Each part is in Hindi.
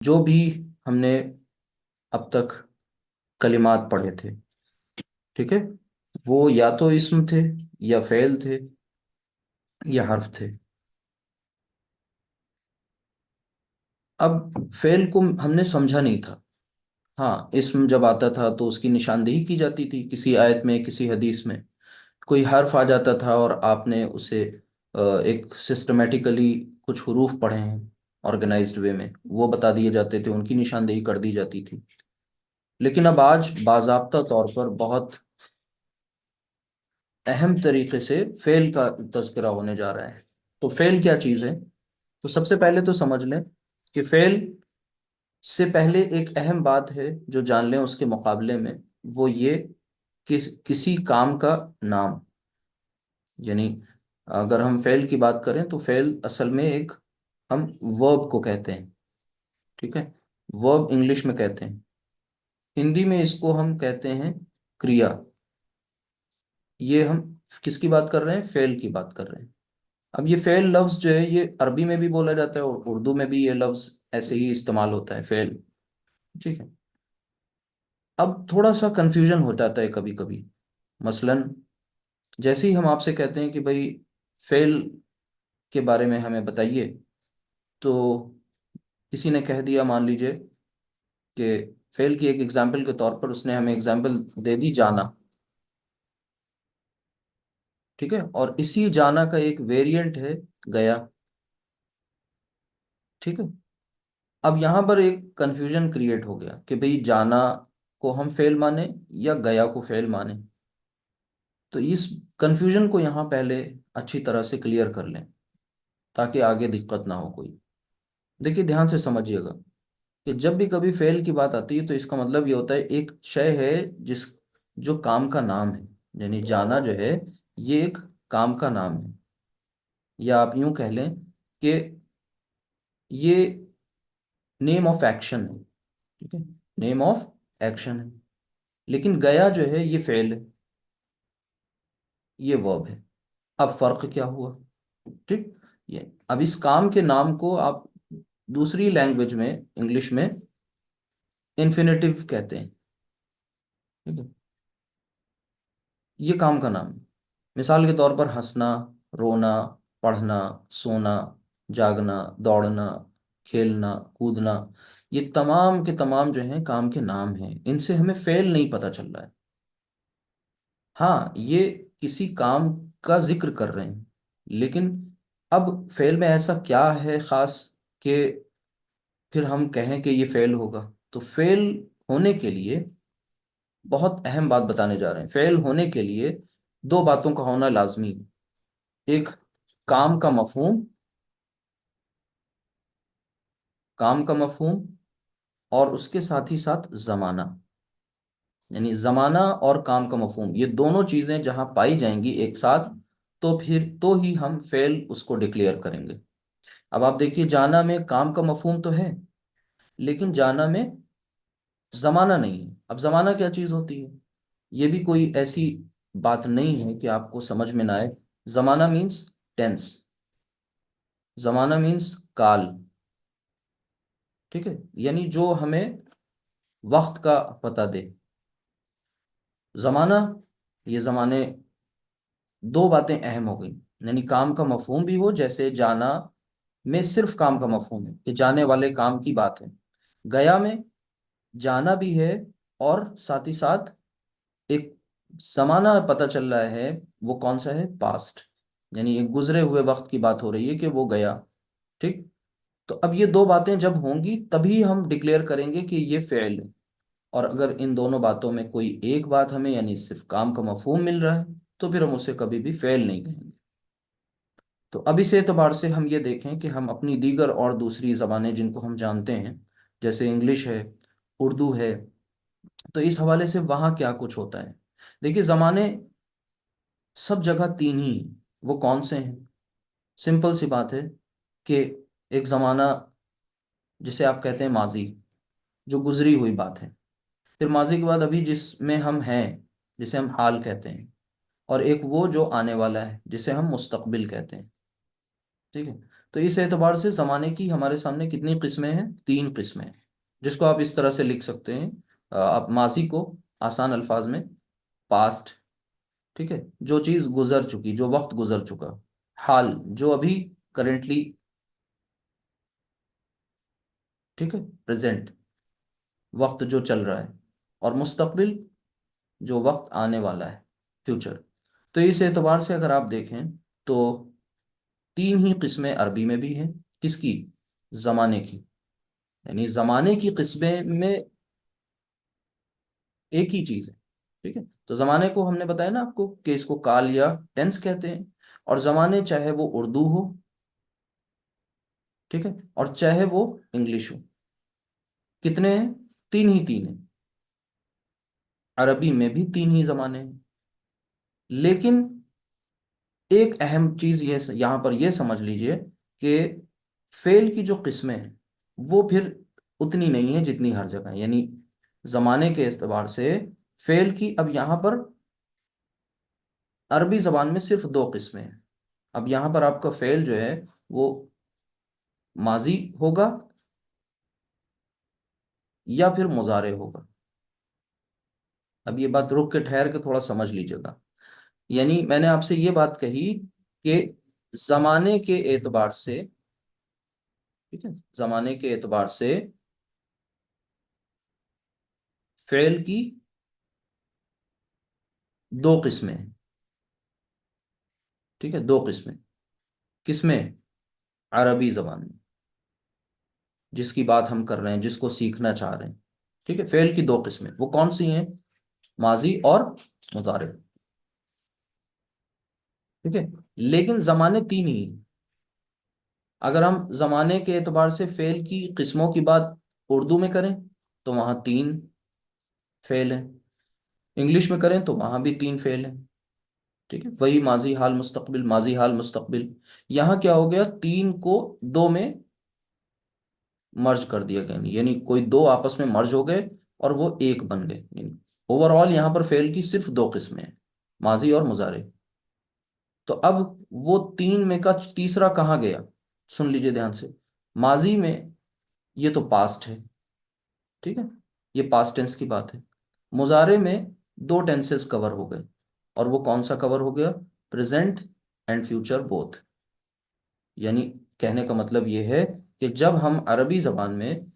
जो भी हमने अब तक कलिमात पढ़े थे, ठीक है, वो या तो इस्म थे, या फ़ेल थे, या हर्फ थे। अब फ़ेल को हमने समझा नहीं था। हाँ, इस्म जब आता था तो उसकी निशानदेही की जाती थी, किसी आयत में, किसी हदीस में। कोई हर्फ आ जाता था और आपने उसे एक सिस्टमेटिकली कुछ हुरूफ पढ़े हैं ऑर्गेनाइज्ड वे में, वो बता दिए जाते थे, उनकी निशानदेही कर दी जाती थी। लेकिन अब आज बाज़ाब्ता तौर पर बहुत अहम तरीके से फेल का तज़किरा होने जा रहा है। तो फेल क्या चीज़ है? तो सबसे पहले तो समझ लें कि फेल से पहले एक अहम बात है जो जान लें उसके मुकाबले में, वो ये कि किसी काम का नाम, यानी अगर हम फेल की बात करें तो फेल असल में एक, हम वर्ब को कहते हैं, ठीक है। वर्ब इंग्लिश में कहते हैं, हिंदी में इसको हम कहते हैं क्रिया। ये हम किसकी बात कर रहे हैं? फेल की बात कर रहे हैं। अब ये फेल लफ्ज जो है, ये अरबी में भी बोला जाता है और उर्दू में भी ये लफ्ज ऐसे ही इस्तेमाल होता है, फेल, ठीक है। अब थोड़ा सा कंफ्यूजन हो जाता है कभी कभी। मसलन जैसे ही हम आपसे कहते हैं कि भाई फेल के बारे में हमें बताइए, तो किसी ने कह दिया, मान लीजिए कि फेल की एक एग्जाम्पल के तौर पर उसने हमें एग्जाम्पल दे दी जाना, ठीक है, और इसी जाना का एक वेरिएंट है गया, ठीक है। अब यहाँ पर एक कंफ्यूजन क्रिएट हो गया कि भाई जाना को हम फेल माने या गया को फेल माने। तो इस कंफ्यूजन को यहाँ पहले अच्छी तरह से क्लियर कर लें ताकि आगे दिक्कत ना हो कोई। देखिए, ध्यान से समझिएगा कि जब भी कभी फेल की बात आती है तो इसका मतलब ये होता है एक शय है जिस जो काम का नाम है। यानी जाना जो है, ये एक काम का नाम है, या आप यूं कह लें कि ये नेम ऑफ एक्शन है, ठीक है, नेम ऑफ एक्शन है। लेकिन गया जो है ये फेल है, ये वर्ब है। अब फर्क क्या हुआ? ठीक, ये अब इस काम के नाम को आप दूसरी लैंग्वेज में, इंग्लिश में इन्फिनेटिव कहते हैं, ठीक है। ये काम का नाम है। मिसाल के तौर पर हंसना, रोना, पढ़ना, सोना, जागना, दौड़ना, खेलना, कूदना, ये तमाम के तमाम जो हैं काम के नाम हैं, इनसे हमें फेल नहीं पता चल रहा है। हाँ, ये किसी काम का जिक्र कर रहे हैं, लेकिन अब फेल में ऐसा क्या है खास कि फिर हम कहें कि ये फेल होगा? तो फेल होने के लिए बहुत अहम बात बताने जा रहे हैं। फेल होने के लिए दो बातों का होना लाजमी है। एक, काम का मफहूम, काम का मफहूम, और उसके साथ ही साथ जमाना। यानी जमाना और काम का मफहूम, ये दोनों चीजें जहां पाई जाएंगी एक साथ, तो फिर तो ही हम फेल उसको डिक्लेयर करेंगे। अब आप देखिए, जाना में काम का मफहूम तो है, लेकिन जाना में जमाना नहीं है। अब जमाना क्या चीज होती है? ये भी कोई ऐसी बात नहीं है कि आपको समझ में ना आए। जमाना मीन्स टेंस, जमाना मीन्स काल, ठीक है, यानी जो हमें वक्त का पता दे। जमाना, ये जमाने, दो बातें अहम हो गई। यानी काम का मफहूम भी हो, जैसे जाना में सिर्फ काम का मफहूम है कि जाने वाले काम की बात है। गया में जाना भी है, और साथ ही साथ एक जमाना पता चल रहा है, वो कौन सा है? पास्ट, यानी एक गुजरे हुए वक्त की बात हो रही है कि वो गया, ठीक। तो अब ये दो बातें जब होंगी तभी हम डिक्लेयर करेंगे कि ये फेल है। और अगर इन दोनों बातों में कोई एक बात हमें, यानी सिर्फ काम का मफहूम मिल रहा है, तो फिर हम उसे कभी भी फेल नहीं कहेंगे। तो अब इस एतबार से हम ये देखें कि हम अपनी दीगर और दूसरी ज़बानें जिनको हम जानते हैं, जैसे इंग्लिश है, उर्दू है, तो इस हवाले से वहाँ क्या कुछ होता है। देखिए, ज़माने सब जगह तीन ही हैं। वो कौन से हैं? सिंपल सी बात है कि एक ज़माना जिसे आप कहते हैं माजी, जो गुजरी हुई बात है। फिर माजी के बाद अभी जिसमें हम हैं, जिसे हम हाल कहते हैं। और एक वो जो आने वाला है, जिसे हम मुस्तकबिल कहते हैं, ठीक है। तो इस एतबार से ज़माने की हमारे सामने कितनी किस्में हैं? 3 किस्में हैं, जिसको आप इस तरह से लिख सकते हैं। आप माजी को आसान अल्फाज में पास्ट, ठीक है, जो चीज़ गुजर चुकी, जो वक्त गुजर चुका। हाल, जो अभी करेंटली, ठीक है, प्रेजेंट, वक्त जो चल रहा है। और मुस्तकबिल, जो वक्त आने वाला है, फ्यूचर। तो इस एतबार से अगर आप देखें तो 3 ही किस्में अरबी में भी हैं। किसकी? ज़माने की। यानी ज़माने की किस्में में एक ही चीज़ है, ठीक है। तो ज़माने को हमने बताया ना आपको कि इसको काल या टेंस कहते हैं। और ज़माने चाहे वो उर्दू हो, ठीक है, और चाहे वो इंग्लिश हो। कितने हैं? 3 ही 3 हैं। अरबी में भी 3 ही ज़माने हैं। लेकिन एक अहम चीज ये यहाँ पर ये समझ लीजिए कि फेल की जो किस्में हैं वो फिर उतनी नहीं है जितनी हर जगह है। यानी जमाने के एतबार से फेल की अब यहाँ पर अरबी जबान में सिर्फ 2 किस्में हैं। अब यहाँ पर आपका फेल जो है वो माजी होगा या फिर मुजारे होगा। अब ये बात रुक के ठहर के थोड़ा समझ लीजिएगा। यानी मैंने आपसे ये बात कही कि जमाने के एतबार से, ठीक है, जमाने के एतबार से फेल की 2 किस्में हैं, ठीक है, 2 किस्में। किसमें? अरबी जबान में, जिसकी बात हम कर रहे हैं, जिसको सीखना चाह रहे हैं। ठीक है, फेल की 2 किस्में वो कौन सी हैं? माजी और मुतारिब, ठीक है। लेकिन जमाने 3 ही हैं। अगर हम जमाने के एतबार से फेल की किस्मों की बात उर्दू में करें तो वहां 3 फेल है। इंग्लिश में करें तो वहां भी 3 फेल है। ठीक है, वही माजी हाल मुस्तकबिल, माजी हाल मुस्तकबिल। यहां क्या हो गया? 3 को 2 में मर्ज कर दिया गया। यानी कोई 2 आपस में मर्ज हो गए और वो एक बन गए। यानी ओवरऑल यहाँ पर फेल की सिर्फ 2 किस्में हैं, माजी और मुजारे। तो अब वो 3 में का तीसरा कहाँ गया? सुन लीजिए ध्यान से। माजी में ये तो पास्ट है, ठीक है, ये पास्ट टेंस की बात है। मुजारे में 2 टेंसेस कवर हो गए। और वो कौन सा कवर हो गया? Present and future both. यानी कहने का मतलब ये है कि जब हम अरबी जबान में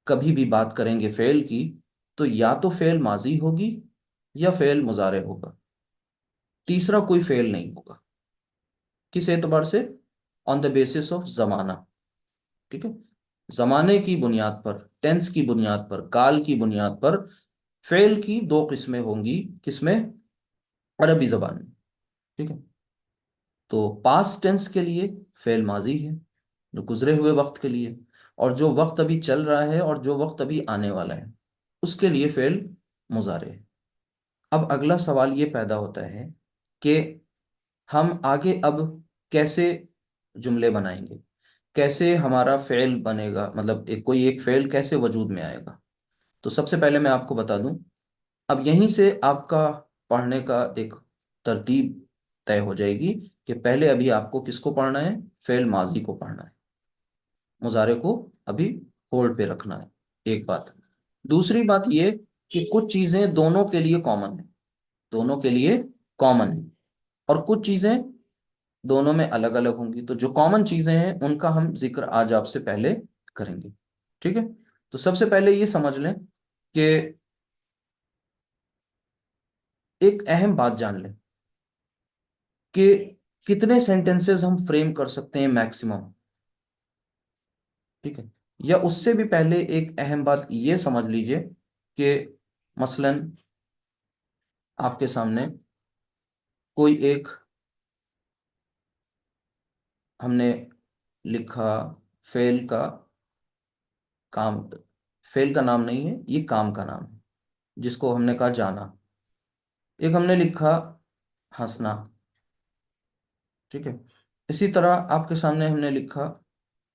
कभी भी बात करेंगे फेल की, तो या तो फेल माजी होगी या फेल मुजारे होगा। तीसरा कोई फेल नहीं होगा। किस एतबार से? ऑन द बेसिस ऑफ जमाना, ठीक है। जमाने की बुनियाद पर, टेंस की बुनियाद पर, काल की बुनियाद पर फेल की 2 किस्में होंगी। किसमें? अरबी जबान में, ठीक है। तो पास्ट टेंस के लिए फेल माजी है, जो गुजरे हुए वक्त के लिए। और जो वक्त अभी चल रहा है और जो वक्त अभी आने वाला है उसके लिए फेल मुजारे है। अब अगला सवाल ये पैदा होता है कि हम आगे अब कैसे जुमले बनाएंगे, कैसे हमारा फेल बनेगा, मतलब कोई एक फेल कैसे वजूद में आएगा। तो सबसे पहले मैं आपको बता दूं, अब यहीं से आपका पढ़ने का एक तरतीब तय हो जाएगी कि पहले अभी आपको किसको पढ़ना है? फेल माजी को पढ़ना है। मुजारे को अभी होल्ड पे रखना है। एक बात। दूसरी बात ये कि कुछ चीजें दोनों के लिए कॉमन है, दोनों के लिए कॉमन है। और कुछ चीजें दोनों में अलग अलग होंगी। तो जो कॉमन चीजें हैं उनका हम जिक्र आज आपसे पहले करेंगे, ठीक है। तो सबसे पहले ये समझ लें कि एक अहम बात जान लें कि कितने सेंटेंसेस हम फ्रेम कर सकते हैं मैक्सिमम, ठीक है। या उससे भी पहले एक अहम बात ये समझ लीजिए कि मसलन आपके सामने कोई एक, हमने लिखा फेल का काम, फेल का नाम नहीं है ये, काम का नाम है, जिसको हमने कहा जाना। एक हमने लिखा हंसना, ठीक है। इसी तरह आपके सामने हमने लिखा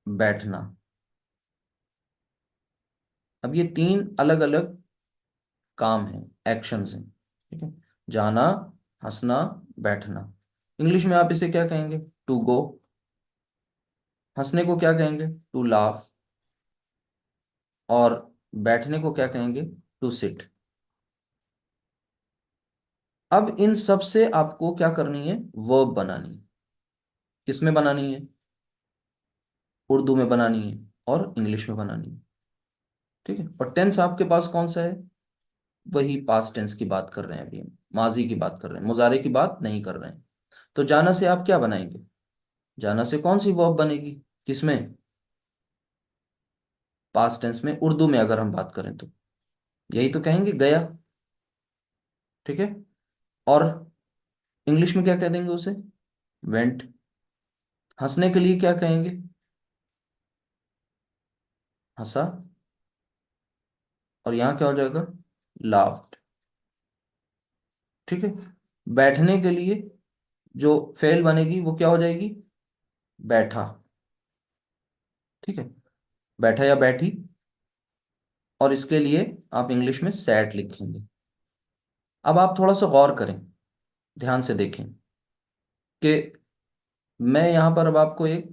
बैठना। अब ये 3 अलग अलग काम हैं, एक्शंस हैं, ठीक है। जाना, हंसना, बैठना। इंग्लिश में आप इसे क्या कहेंगे? टू गो, हंसने को क्या कहेंगे? To laugh. और बैठने को क्या कहेंगे? To sit. अब इन सब से आपको क्या करनी है? वर्ब बनानी है। किस में बनानी है? उर्दू में बनानी है और इंग्लिश में बनानी है। ठीक है। और टेंस आपके पास कौन सा है? वही पास्ट टेंस की बात कर रहे हैं अभी हम, माजी की बात कर रहे हैं, मुजारे की बात नहीं कर रहे हैं। तो जाना से आप क्या बनाएंगे? जाना से कौन सी वर्ब बनेगी? किसमें? पास्ट टेंस में, उर्दू में अगर हम बात करें तो यही तो कहेंगे, गया। ठीक है। और इंग्लिश में क्या कह देंगे उसे? वेंट। हंसने के लिए क्या कहेंगे? हंसा। और यहाँ क्या हो जाएगा? लाफ्ड। ठीक है। बैठने के लिए जो फेल बनेगी वो क्या हो जाएगी? बैठा। ठीक है। बैठा या बैठी। और इसके लिए आप इंग्लिश में सैट लिखेंगे। अब आप थोड़ा सा गौर करें, ध्यान से देखें कि मैं यहाँ पर अब आपको एक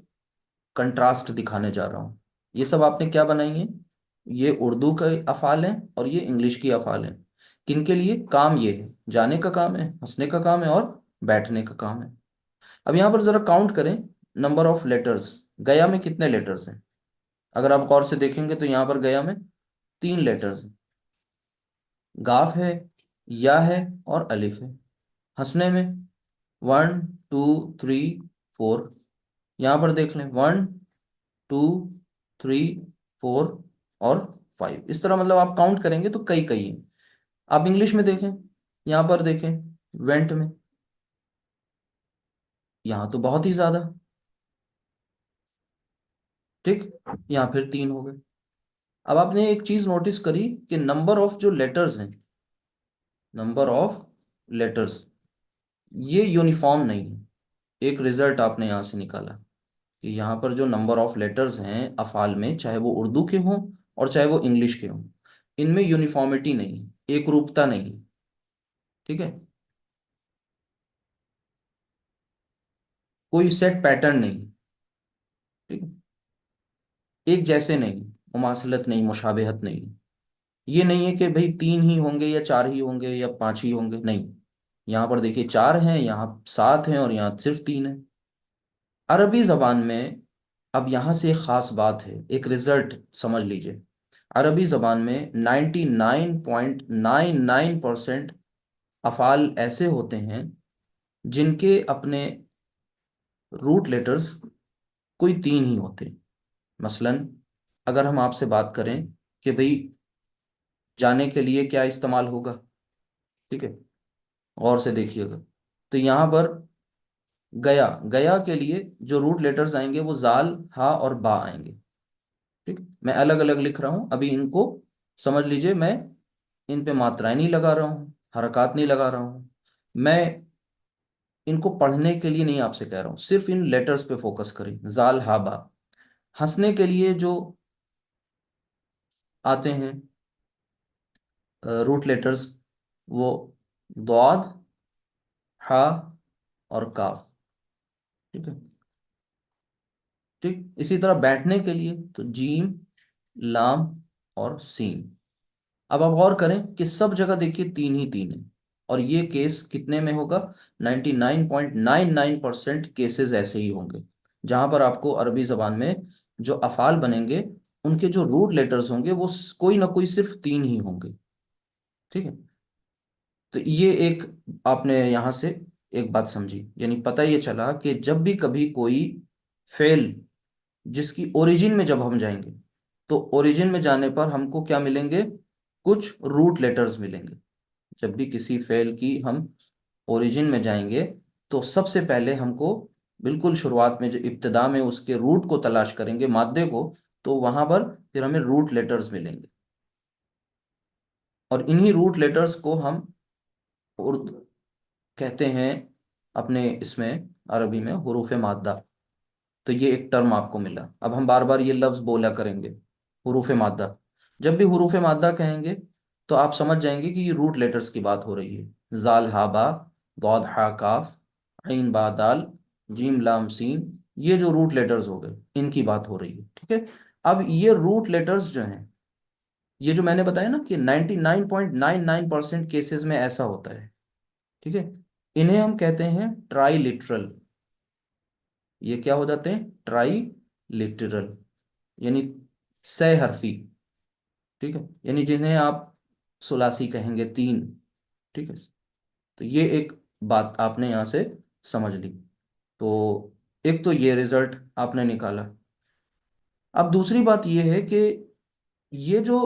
कंट्रास्ट दिखाने जा रहा हूँ। ये सब आपने क्या बनाई है? ये उर्दू के अफ़ाल हैं और ये इंग्लिश की अफ़ाल हैं। किनके लिए काम? ये है, जाने का काम है, हंसने का काम है और बैठने का काम है। अब यहाँ पर ज़रा काउंट करें, नंबर ऑफ लेटर्स। गया में कितने लेटर्स हैं? अगर आप गौर से देखेंगे तो यहाँ पर गया में 3 लेटर्स हैं। गाफ है, या है और अलिफ है। हंसने में 1 2 3 4। यहाँ पर देख लें, 1 2 3 4 और 5। इस तरह मतलब आप काउंट करेंगे तो कई कई हैं। आप इंग्लिश में देखें, यहाँ पर देखें, वेंट में, यहाँ तो बहुत ही ज्यादा। ठीक। यहाँ फिर 3 हो गए। अब आपने एक चीज नोटिस करी कि नंबर ऑफ जो लेटर्स हैं, नंबर ऑफ लेटर्स, ये यूनिफॉर्म नहीं है। एक रिजल्ट आपने यहाँ से निकाला कि यहाँ पर जो नंबर ऑफ लेटर्स हैं अफाल में, चाहे वो उर्दू के हों और चाहे वो इंग्लिश के हों, इनमें यूनिफॉर्मिटी नहीं है, एक रूपता नहीं है। ठीक है। कोई सेट पैटर्न नहीं है। ठीक है। एक जैसे नहीं, मुमासलत नहीं, मुशाबहत नहीं। ये नहीं है कि भाई 3 ही होंगे या 4 ही होंगे या 5 ही होंगे, नहीं। यहाँ पर देखिए 4 हैं, यहाँ 7 हैं और यहाँ सिर्फ 3 है। अरबी जबान में, अब यहाँ से एक खास बात है, एक रिजल्ट समझ लीजिए। अरबी जबान में 99.99% अफ़ाल ऐसे होते हैं जिनके अपने रूट लेटर्स कोई 3 ही होते हैं। मसलन अगर हम आपसे बात करें कि भाई जाने के लिए क्या इस्तेमाल होगा, ठीक है, गौर से देखिएगा। तो यहाँ पर गया, गया के लिए जो रूट लेटर्स आएंगे वो जाल, हा और बा आएंगे। ठीक। मैं अलग अलग लिख रहा हूँ अभी इनको, समझ लीजिए। मैं इन पे मात्राएं नहीं लगा रहा हूँ, हरकत नहीं लगा रहा हूँ। मैं इनको पढ़ने के लिए नहीं आपसे कह रहा हूँ, सिर्फ इन लेटर्स पे फोकस करें, जाल हा बा। हंसने के लिए जो आते हैं रूट लेटर्स, वो द्वाद, हा और काफ। ठीक है। ठीक। इसी तरह बैठने के लिए तो जीम, लाम और सीन। अब आप गौर करें कि सब जगह देखिए 3 ही 3 है। और ये केस कितने में होगा? 99.99% केसेस ऐसे ही होंगे जहां पर आपको अरबी जबान में जो अफाल बनेंगे उनके जो रूट लेटर्स होंगे वो कोई ना कोई सिर्फ 3 ही होंगे। ठीक है। तो ये एक आपने यहां से एक बात समझी, यानी पता ये चला कि जब भी कभी कोई फेल, जिसकी ओरिजिन में जब हम जाएंगे तो ओरिजिन में जाने पर हमको क्या मिलेंगे? कुछ रूट लेटर्स मिलेंगे। जब भी किसी फेल की हम ओरिजिन में जाएंगे तो सबसे पहले हमको बिल्कुल शुरुआत में जो इब्तिदा में उसके रूट को तलाश करेंगे, मादे को, तो वहां पर फिर हमें रूट लेटर्स मिलेंगे। और इन्हीं रूट लेटर्स को हम उर्दू कहते हैं अपने इसमें, अरबी में हुरूफ मादा। तो ये एक टर्म आपको मिला। अब हम बार बार ये लफ्ज बोला करेंगे, हुरूफ मादा। जब भी हुरूफ मादा कहेंगे तो आप समझ जाएंगे कि ये रूट लेटर्स की बात हो रही है। जाल हा बा, दौद हा काफ, ऐन बा दाल, जीम लाम सीन, ये जो रूट लेटर्स हो गए इनकी बात हो रही है, ठीक है। अब ये रूट लेटर्स जो हैं, ये जो मैंने बताया ना कि 99.99% केसेस में ऐसा होता है, ठीक है, इन्हें हम कहते हैं ट्राइलिटरल। ये क्या हो जाते हैं? ट्राइलिटरल, यानी सहहर्फी, ठीक है, यानी जिन्हें आप सुलासी कहेंगे, तीन, ठीक है। तो ये एक बात आपने यहां से समझ ली। तो एक तो ये रिजल्ट आपने निकाला। अब दूसरी बात ये है कि ये जो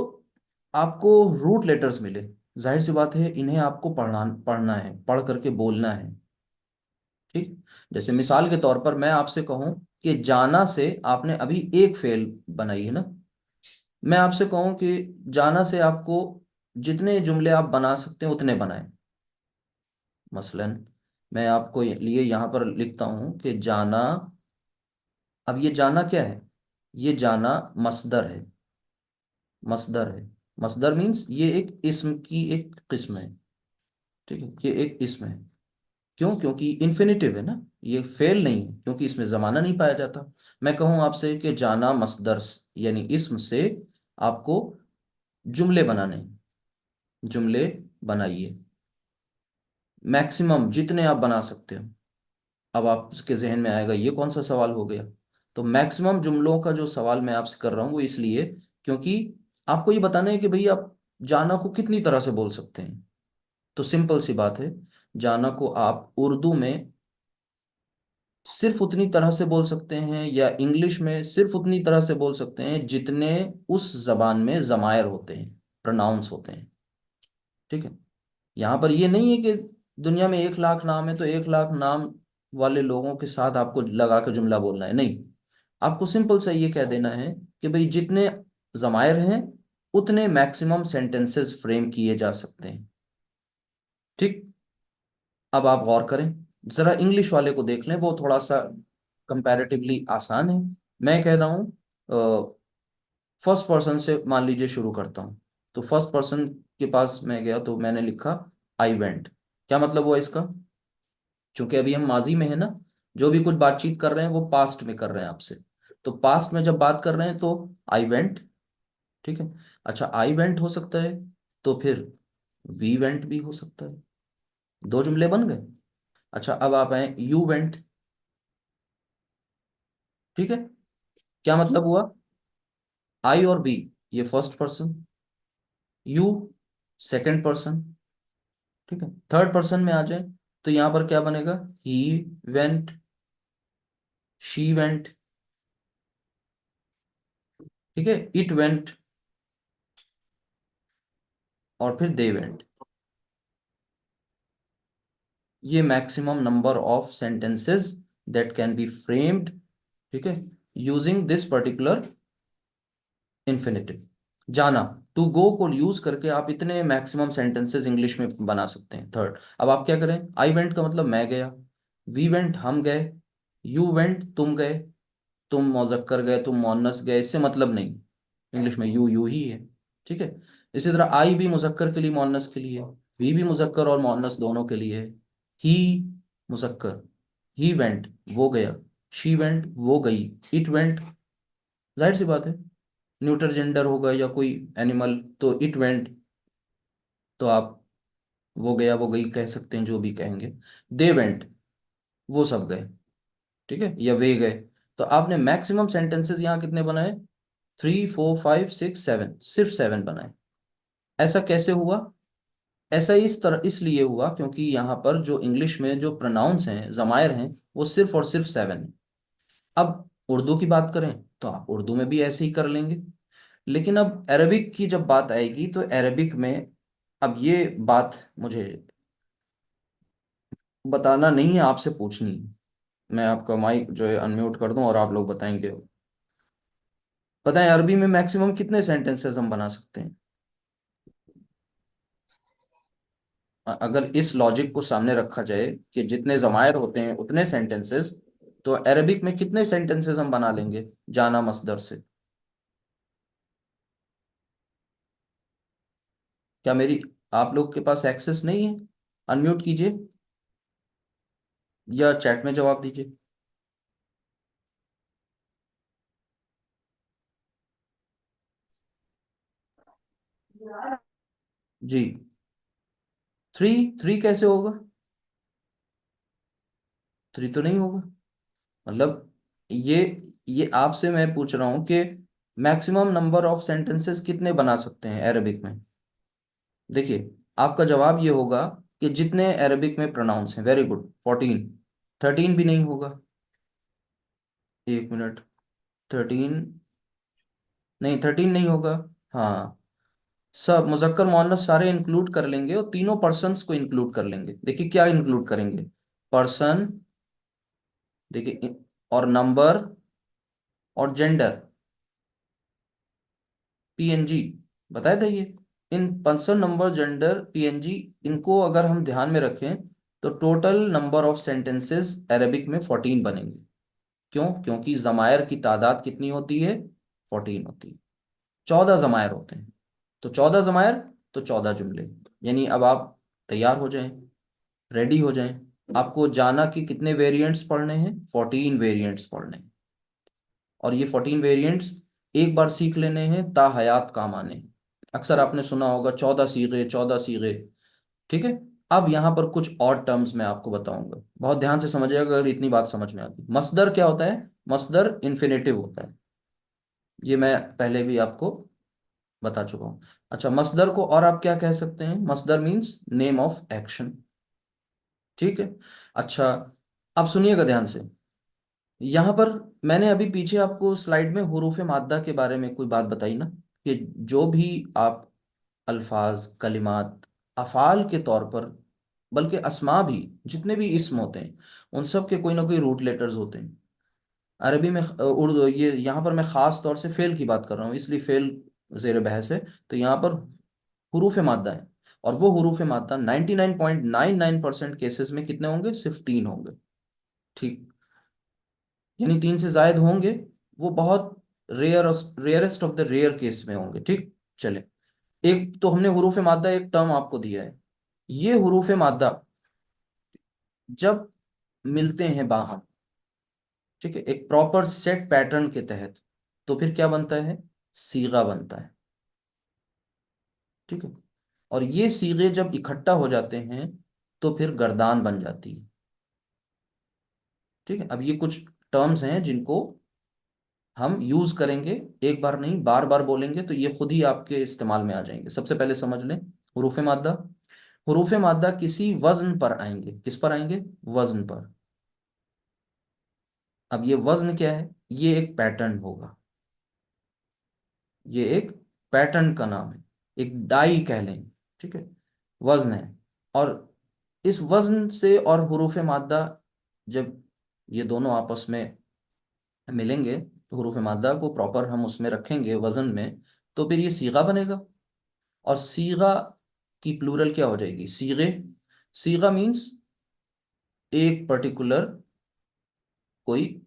आपको रूट लेटर्स मिले, जाहिर सी बात है इन्हें आपको पढ़ना पढ़ना है, पढ़ करके बोलना है, ठीक। जैसे मिसाल के तौर पर मैं आपसे कहूं कि जाना से आपने अभी एक फेल बनाई है ना, मैं आपसे कहूं कि जाना से आपको जितने जुमले आप बना सकते हैं उतने बनाएं। मसलन मैं आपको लिए यहां पर लिखता हूं कि जाना। अब ये जाना क्या है? ये जाना मसदर है। मसदर है। मसदर मीन्स ये एक इस्म की एक किस्म है, ठीक है, ये एक इस्म है। क्यों? क्योंकि इन्फिनिटिव है ना, ये फेल नहीं है, क्योंकि इसमें जमाना नहीं पाया जाता। मैं कहूं आपसे कि जाना मसदर यानी इस्म से आपको जुमले बनाने हैं, जुमले बनाइए, मैक्सिमम जितने आप बना सकते हो। अब आपके जहन में आएगा ये कौन सा सवाल हो गया? तो मैक्सिमम जुमलों का जो सवाल मैं आपसे कर रहा हूँ वो इसलिए क्योंकि आपको ये बताना है कि भाई आप जाना को कितनी तरह से बोल सकते हैं। तो सिंपल सी बात है, जाना को आप उर्दू में सिर्फ उतनी तरह से बोल सकते हैं या इंग्लिश में सिर्फ उतनी तरह से बोल सकते हैं जितने उस जबान में जमायर होते हैं, प्रोनाउंस होते हैं, ठीक है। यहाँ पर ये नहीं है कि दुनिया में 1 लाख नाम है तो 1 लाख नाम वाले लोगों के साथ आपको लगा के जुमला बोलना है, नहीं। आपको सिंपल सा ये कह देना है कि भाई जितने जमायर हैं उतने मैक्सिमम सेंटेंसेस फ्रेम किए जा सकते हैं, ठीक। अब आप गौर करें, जरा इंग्लिश वाले को देख लें, वो थोड़ा सा कंपैरेटिवली आसान है। मैं कह रहा हूँ फर्स्ट पर्सन से मान लीजिए शुरू करता हूँ। तो फर्स्ट पर्सन के पास मैं गया तो मैंने लिखा आई वेंट। क्या मतलब हुआ इसका? चूंकि अभी हम माजी में है ना, जो भी कुछ बातचीत कर रहे हैं वो पास्ट में कर रहे हैं आपसे। तो पास्ट में जब बात कर रहे हैं तो आई वेंट, ठीक है। अच्छा, आई वेंट हो सकता है, तो फिर वी वेंट भी हो सकता है। दो जुमले बन गए। अच्छा, अब आप आए यू वेंट, ठीक है। क्या मतलब हुआ? आई और बी ये first person, you second person, ठीक है। थर्ड पर्सन में आ जाए तो यहां पर क्या बनेगा? ही वेंट, शी वेंट, ठीक है, इट वेंट, और फिर दे वेंट। ये maximum number of sentences that can be framed, ठीक है, यूजिंग दिस पर्टिकुलर इन्फिनेटिव। जाना, टू गो को यूज करके आप इतने मैक्सिमम सेंटेंसेस इंग्लिश में बना सकते हैं। थर्ड, अब आप क्या करें? आई वेंट का मतलब मैं गया, वी वेंट हम गए, यू वेंट तुम गए, तुम मुजक्कर गए, तुम मोन्नस गए, इससे मतलब नहीं, इंग्लिश में यू यू ही है, ठीक है। इसी तरह आई भी मुजक्कर के लिए मोन्नस के लिए है, वी भी मुजक्कर और मोन्नस दोनों के लिए है। ही मुजक्कर, ही वेंट वो गया, शी वेंट वो गई, इट वेंट, जाहिर सी बात है न्यूटर जेंडर होगा या कोई एनिमल तो इट वेंट, तो आप वो गया वो गई कह सकते हैं, जो भी कहेंगे। दे वेंट वो सब गए, ठीक है, या वे गए। तो आपने मैक्सिमम सेंटेंसेस यहाँ कितने बनाए? 3 4 5 6 7, सिर्फ 7 बनाए। ऐसा कैसे हुआ? ऐसा इस तरह इसलिए हुआ क्योंकि यहाँ पर जो इंग्लिश में जो प्रोनाउंस हैं, जमायर हैं, वो सिर्फ और सिर्फ 7 है। अब उर्दू की बात करें तो आप उर्दू में भी ऐसे ही कर लेंगे। लेकिन अब अरबिक की जब बात आएगी तो अरबिक में, अब ये बात मुझे बताना नहीं है, आपसे पूछनी है। मैं आपका माइक जो है अनम्यूट कर दूं और आप लोग बताएंगे। पता है अरबी में मैक्सिमम कितने सेंटेंसेस हम बना सकते हैं? अगर इस लॉजिक को सामने रखा जाए कि जितने जमायर होते हैं उतने सेंटेंसेस, तो अरबिक में कितने सेंटेंसेस हम बना लेंगे जाना मसदर से? क्या मेरी आप लोग के पास एक्सेस नहीं है? अनम्यूट कीजिए या चैट में जवाब दीजिए। जी। थ्री, थ्री कैसे होगा? थ्री तो नहीं होगा। मतलब ये ये आपसे मैं पूछ रहा हूं कि मैक्सिमम नंबर ऑफ सेंटेंसेस कितने बना सकते हैं अरेबिक में? देखिए, आपका जवाब ये होगा कि जितने अरेबिक में प्रोनाउंस हैं। Very good, 14। 13 भी नहीं होगा। एक मिनट। 13, नहीं 13 नहीं होगा। हाँ, सब मुजक्कर मुअन्नस सारे इंक्लूड कर लेंगे और तीनों पर्सन्स को इंक्लूड कर लेंगे। देखिए क्या इंक्लूड करेंगे? पर्सन, देखिए, और नंबर, और जेंडर, पीएनजी। बताया था ये। In person, number, gender, PNG, इनको अगर हम ध्यान में रखें तो total number of sentences Arabic में 14 बनेंगे। क्यों? क्योंकि जमायर की तादाद कितनी होती है? 14 होती है। 14 जमायर होते हैं। तो 14 जमायर, तो 14 जुमले। यानी अब आप तैयार हो जाएं, रेडी हो जाएं। आपको जाना कि कितने वेरिएंट्स पढ़ने हैं? 14 वेरिएंट्स पढ़ने हैं। और ये 14 वेरिएंट्स एक बार सीख लेने हैं, ता हयात काम आने हैं। अक्सर आपने सुना होगा 14 सीगे, 14 सीगे। ठीक है। अब यहाँ पर कुछ और टर्म्स मैं आपको बताऊंगा, बहुत ध्यान से समझिएगा अगर इतनी बात समझ में आती। मसदर क्या होता है? मसदर इन्फिनेटिव होता है। ये मैं पहले भी आपको बता चुका हूँ। अच्छा, मसदर को और आप क्या कह सकते हैं? मसदर मीन्स नेम ऑफ एक्शन। ठीक है। अच्छा, अब सुनिएगा ध्यान से। यहाँ पर मैंने अभी पीछे आपको स्लाइड में हुरूफ माद्दा के बारे में कोई बात बताई ना, कि जो भी आप अल्फाज, कलिमात, अफ़ाल के तौर पर, बल्कि अस्मा भी, जितने भी इस्म होते हैं उन सब के कोई ना कोई रूट लेटर्स होते हैं। अरबी में उर्दू, ये यहाँ पर मैं ख़ास तौर से फ़ेल की बात कर रहा हूँ, इसलिए फ़ेल ज़ेर बहस है। तो यहाँ पर हुरूफ माद्दा है। और वो हुरूफ माद्दा 99.99% केसेस में कितने होंगे? सिर्फ तीन होंगे। ठीक। यानी तीन से जायद होंगे, वो बहुत rare, rarest of the rare case में होंगे। ठीक। चले, एक तो हमने हुरूफ माद्दा एक टर्म आपको दिया है। ये हुरूफ माद्दा जब मिलते हैं बाहर, ठीक है, एक प्रॉपर सेट पैटर्न के तहत, तो फिर क्या बनता है? सीगा बनता है। ठीक है। और ये सीगे जब इकट्ठा हो जाते हैं तो फिर गर्दान बन जाती है। ठीक है। अब ये कुछ टर्म्स हैं जिनको हम यूज करेंगे, एक बार नहीं बार बार बोलेंगे तो ये खुद ही आपके इस्तेमाल में आ जाएंगे। सबसे पहले समझ लें हुरूफ माद्दा। हुरूफ माद्दा किसी वजन पर आएंगे। किस पर आएंगे? वजन पर। अब ये वजन क्या है? ये एक पैटर्न होगा। ये एक पैटर्न का नाम है, एक डाई कह लें। ठीक है। वजन है। और इस वजन से और हुरूफ माद्दा जब ये दोनों आपस में मिलेंगे, तो हुरूफ माद्दा को प्रॉपर हम उसमें रखेंगे वजन में, तो फिर ये सीगा बनेगा। और सीगा की प्लूरल क्या हो जाएगी? सीगे। सीगा मीन्स एक पर्टिकुलर कोई,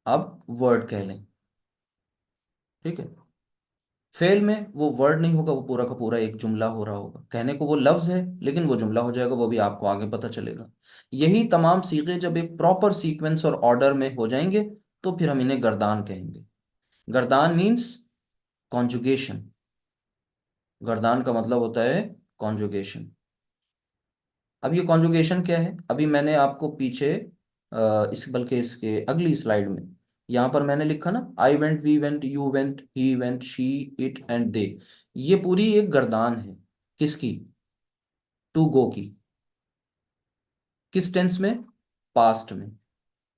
अब वर्ड कह लें। ठीक है। फेल में वो वर्ड नहीं होगा, वो पूरा का पूरा एक जुमला हो रहा होगा। कहने को वो लफ्ज है लेकिन वो जुमला हो जाएगा, वो भी आपको आगे पता चलेगा। यही तमाम सीगे जब एक प्रॉपर सीक्वेंस और ऑर्डर में हो जाएंगे तो फिर हम इन्हें गर्दान कहेंगे। गर्दान मीन्स कॉन्जुगेशन। गर्दान का मतलब होता है कॉन्जुगेशन। अब ये कॉन्जुगेशन क्या है? अभी मैंने आपको पीछे इस, बल्कि इसके अगली स्लाइड में यहाँ पर मैंने लिखा ना, I went, we went, you went, he went, she, it and they. ये पूरी एक गर्दान है। किसकी? टू गो की। किस टेंस में? पास्ट में।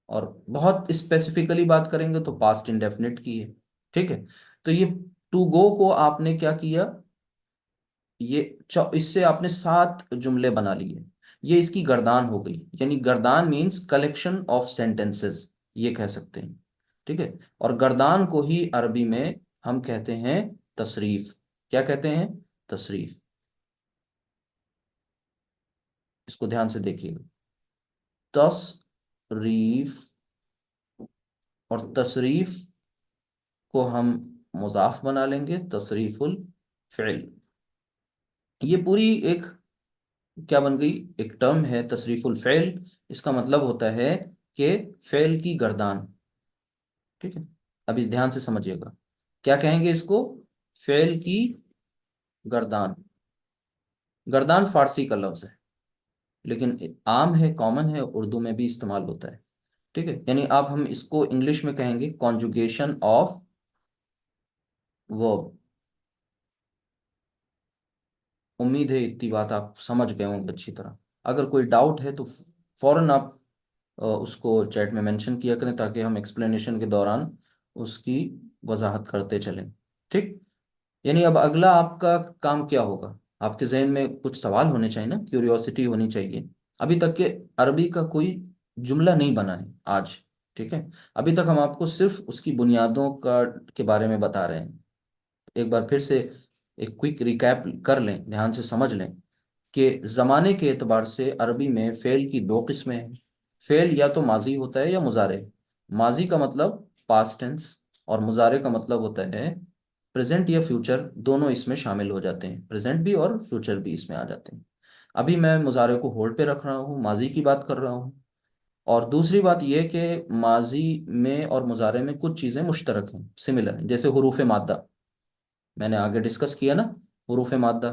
और बहुत स्पेसिफिकली बात करेंगे तो पास्ट इंडेफिनिट की है। ठीक है। तो ये टू गो को आपने क्या किया? ये इससे आपने 7 जुमले बना लिए। ये इसकी गर्दान हो गई। यानी गर्दान मीन्स कलेक्शन ऑफ सेंटेंसेस, ये कह सकते हैं। ठीक है। और गर्दान को ही अरबी में हम कहते हैं तसरीफ। क्या कहते हैं? तसरीफ। इसको ध्यान से देखिएगा। तसरीफ। और तसरीफ को हम मुजाफ बना लेंगे, तसरीफुल फ़िल। ये पूरी एक क्या बन गई? एक टर्म है तसरीफुल फ़िल। इसका मतलब होता है कि फ़िल की गर्दान। ठीक है। अभी ध्यान से समझिएगा, क्या कहेंगे इसको? फ़िल की गर्दान। गर्दान फारसी का लफ्ज है, लेकिन आम है, कॉमन है, उर्दू में भी इस्तेमाल होता है। ठीक है, यानी आप हम इसको इंग्लिश में कहेंगे कॉन्जुगेशन ऑफ वर्ब। उम्मीद है इतनी बात आप समझ गए होंगे अच्छी तरह। अगर कोई डाउट है तो फौरन आप उसको चैट में मेंशन किया करें, ताकि हम एक्सप्लेनेशन के दौरान उसकी वजाहत करते चलें। ठीक। यानी अब अगला आपका काम क्या होगा? आपके जहन में कुछ सवाल होने चाहिए ना, क्यूरियोसिटी होनी चाहिए। अभी तक के अरबी का कोई जुमला नहीं बना है आज। ठीक है, अभी तक हम आपको सिर्फ उसकी बुनियादों का के बारे में बता रहे हैं। एक बार फिर से एक क्विक रिकैप कर लें, ध्यान से समझ लें कि ज़माने के एतबार से अरबी में फ़ेल की दो किस्में हैं। फ़ेल या तो माजी होता है या मुजारे। माजी का मतलब पास्ट टेंस, और मुजारे का मतलब होता है प्रेजेंट या फ्यूचर, दोनों इसमें शामिल हो जाते हैं, प्रेजेंट भी और फ्यूचर भी इसमें आ जाते हैं। अभी मैं मुजारे को होल्ड पे रख रहा हूँ, माजी की बात कर रहा हूँ। और दूसरी बात यह कि माजी में और मुजारे में कुछ चीज़ें मुश्तरक हैं, सिमिलर हैं, जैसे हुरूफ मादा। मैंने आगे डिस्कस किया ना, हुरूफ मादा।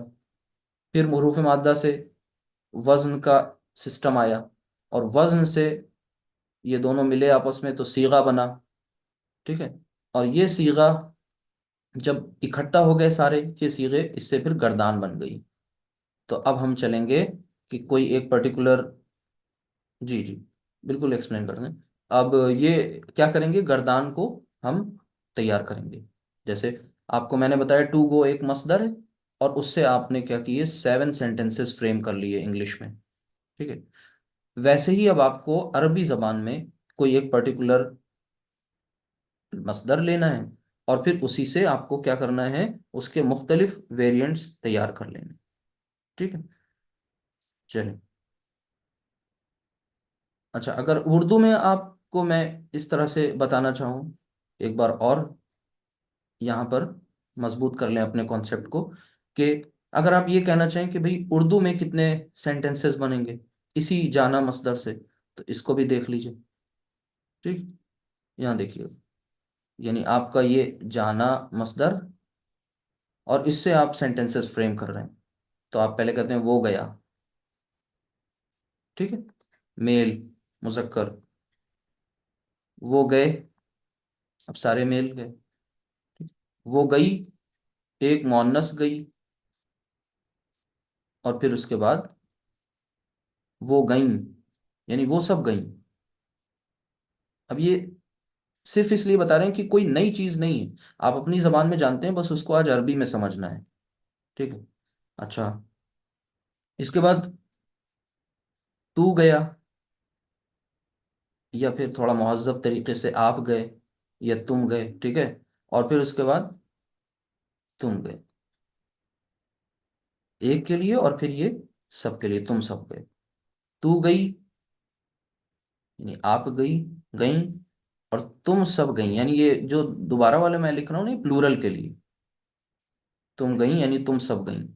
फिर हुरूफ मादा से वज़न का सिस्टम आया, और वज़न से ये दोनों मिले आपस में तो सीगा बना। ठीक है, और ये सीगा जब इकट्ठा हो गए सारे ये सीगे, इससे फिर गर्दान बन गई। तो अब हम चलेंगे कि कोई एक पर्टिकुलर, जी जी, बिल्कुल एक्सप्लेन कर दें। अब ये क्या करेंगे, गर्दान को हम तैयार करेंगे। जैसे आपको मैंने बताया टू गो एक मसदर है, और उससे आपने क्या किए, 7 सेंटेंसेस फ्रेम कर लिए इंग्लिश में। ठीक है, वैसे ही अब आपको अरबी ज़बान में कोई एक पर्टिकुलर मसदर लेना है, और फिर उसी से आपको क्या करना है, उसके मुख्तलिफ वेरिएंट्स तैयार कर लेने। ठीक है, चलिए। अच्छा, अगर उर्दू में आपको मैं इस तरह से बताना चाहूँ, एक बार और यहाँ पर मजबूत कर लें अपने कॉन्सेप्ट को, कि अगर आप ये कहना चाहें कि भाई उर्दू में कितने सेंटेंसेस बनेंगे इसी जाना मसदर से, तो इसको भी देख लीजिए। ठीक, यहाँ देखिए, यानी आपका ये जाना मसदर, और इससे आप सेंटेंसेस फ्रेम कर रहे हैं। तो आप पहले कहते हैं वो गया। ठीक है, मेल, मुजक्कर, वो गए, अब सारे मेल गए। वो गई, एक मुअन्नस गई, और फिर उसके बाद वो गईं, यानी वो सब गईं। अब ये सिर्फ इसलिए बता रहे हैं कि कोई नई चीज नहीं है, आप अपनी जबान में जानते हैं, बस उसको आज अरबी में समझना है। ठीक है। अच्छा, इसके बाद तू गया, या फिर थोड़ा महज़्ज़ब तरीके से आप गए, या तुम गए। ठीक है, और फिर उसके बाद तुम गए, एक के लिए, और फिर ये सब के लिए, तुम सब गए। तू गई, यानी आप गई, गई, और तुम सब गई, यानी ये जो दोबारा वाले मैं लिख रहा हूँ ना, प्लूरल के लिए, तुम गई यानी तुम सब गई।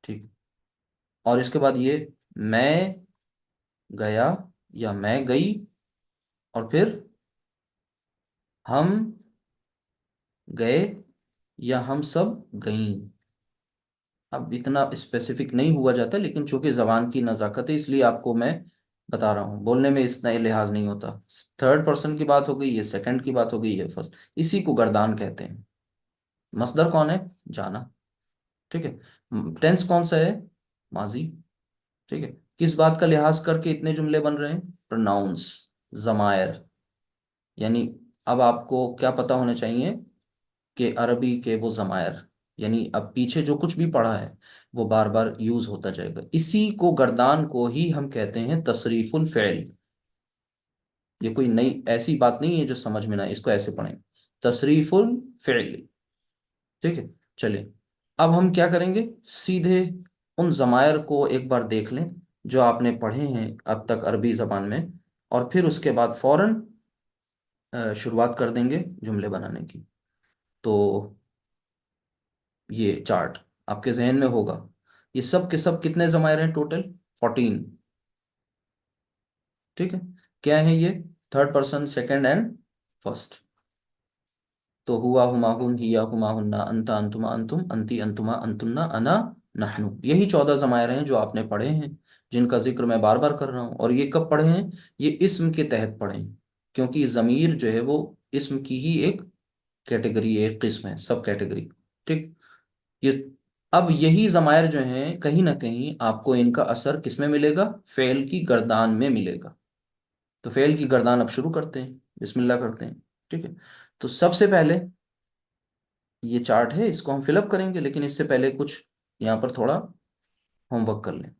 ठीक, और इसके बाद ये मैं गया, या मैं गई, और फिर हम गए, या हम सब गईं। अब इतना स्पेसिफिक नहीं हुआ जाता, लेकिन चूंकि जबान की नज़ाकत है इसलिए आपको मैं बता रहा हूँ, बोलने में इतना लिहाज नहीं होता। थर्ड पर्सन की बात हो गई, ये सेकंड की बात हो गई, ये फर्स्ट। इसी को गर्दान कहते हैं। मसदर कौन है? जाना। ठीक है, टेंस कौन सा है? माजी। ठीक है, किस बात का लिहाज करके इतने जुमले बन रहे हैं? प्रोनाउंस, जमायर। यानी अब आपको क्या पता होना चाहिए कि अरबी के वो जमायर, यानी अब पीछे जो कुछ भी पढ़ा है वो बार बार यूज होता जाएगा। इसी को गर्दान को ही हम कहते हैं तसरीफुल फ़ेल। ये कोई नई ऐसी बात नहीं है जो समझ में ना आए, इसको ऐसे पढ़ें, तसरीफुल फ़ेल। ठीक है, चलिए। अब हम क्या करेंगे, सीधे उन जमायर को एक बार देख लें जो आपने पढ़े हैं अब तक अरबी ज़बान में, और फिर उसके बाद फौरन शुरुआत कर देंगे जुमले बनाने की। तो ये चार्ट आपके जहन में होगा। ये सब के सब कितने जमायर हैं टोटल? 14। ठीक है, क्या है ये? Third person, second and first. तो हुआ हुमा हुम हिया हुमा हुन्ना अंता अंतुमा अंतुम अंती अंतुमा अंतुन्ना अना नहनु, यही 14 जमायर हैं जो आपने पढ़े हैं, जिनका जिक्र मैं बार बार कर रहा हूँ। और ये कब पढ़े हैं? ये इस्म के तहत पढ़े हैं, क्योंकि ज़मीर जो है वो इस्म की ही एक कैटेगरी, एक किस्म है, सब कैटेगरी। ठीक। ये अब यही जमायर जो हैं कहीं ना कहीं आपको इनका असर किस में मिलेगा? फेल की गर्दान में मिलेगा। तो फेल की गर्दान अब शुरू करते हैं, बिस्मिल्लाह करते हैं। ठीक है। तो सबसे पहले ये चार्ट है, इसको हम फिलअप करेंगे, लेकिन इससे पहले कुछ यहाँ पर थोड़ा होमवर्क कर लें।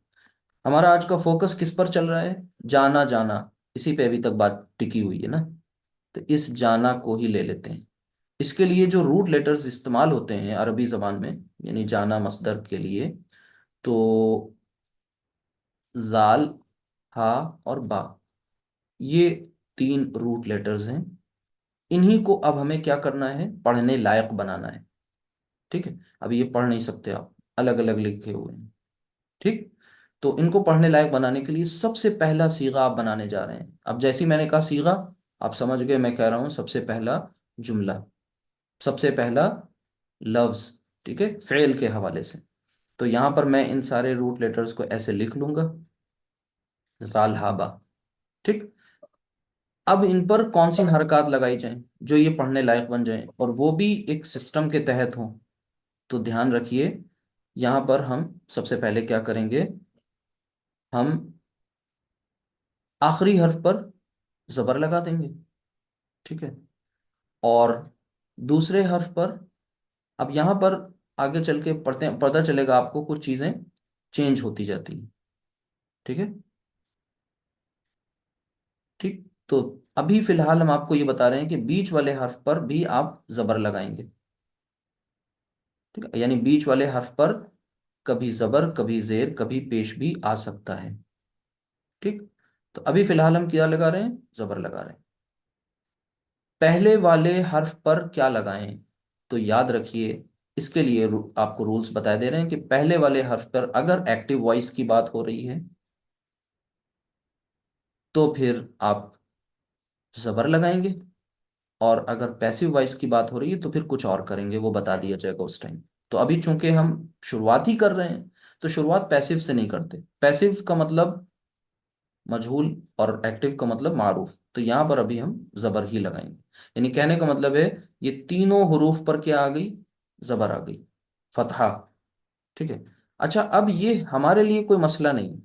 हमारा आज का फोकस किस पर चल रहा है? जाना जाना, इसी पे अभी तक बात टिकी हुई है ना। तो इस जाना को ही ले लेते हैं। इसके लिए जो रूट लेटर्स इस्तेमाल होते हैं अरबी ज़बान में, यानी जाना मस्दर के लिए, तो जाल, हा और बा, ये 3 रूट लेटर्स हैं। इन्हीं को अब हमें क्या करना है? पढ़ने लायक बनाना है। ठीक है। अब ये पढ़ नहीं सकते आप, अलग अलग लिखे हुए हैं। ठीक। तो इनको पढ़ने लायक बनाने के लिए सबसे पहला सीगा आप बनाने जा रहे हैं। अब जैसे ही मैंने कहा सीगा, आप समझ गए मैं कह रहा हूं सबसे पहला जुमला, सबसे पहला लफ्ज। ठीक है, फ़ेल के हवाले से। तो यहां पर मैं इन सारे रूट लेटर्स को ऐसे लिख लूंगा, साल हाबा। ठीक। अब इन पर कौन सी हरकत लगाई जाएं जो ये पढ़ने लायक बन जाएं, और वो भी एक सिस्टम के तहत हों? तो ध्यान रखिए, यहां पर हम सबसे पहले क्या करेंगे? हम आखिरी हर्फ पर जबर लगा देंगे। ठीक है। और दूसरे हर्फ पर, अब यहां पर आगे चल के पढ़ते पता चलेगा आपको कुछ चीजें चेंज होती जाती हैं। ठीक है। ठीक। तो अभी फिलहाल हम आपको ये बता रहे हैं कि बीच वाले हर्फ पर भी आप जबर लगाएंगे। ठीक है, यानी बीच वाले हर्फ पर कभी जबर, कभी जेर, कभी पेश भी आ सकता है। ठीक। तो अभी फिलहाल हम क्या लगा रहे हैं? जबर लगा रहे हैं। पहले वाले हर्फ पर क्या लगाएं? तो याद रखिए, इसके लिए आपको रूल्स बता दे रहे हैं कि पहले वाले हर्फ पर अगर एक्टिव वॉइस की बात हो रही है तो फिर आप जबर लगाएंगे, और अगर पैसिव वॉइस की बात हो रही है तो फिर कुछ और करेंगे, वो बता दिया जाएगा उस टाइम। तो अभी चूंकि हम शुरुआत ही कर रहे हैं, तो शुरुआत पैसिव से नहीं करते। पैसिव का मतलब मजहूल, और एक्टिव का मतलब मारूफ। तो यहां पर अभी हम जबर ही लगाएंगे। यानी कहने का मतलब है, ये तीनों हुरूफ पर क्या आ गई? जबर आ गई, फतहा। ठीक है। अच्छा, अब ये हमारे लिए कोई मसला नहीं है,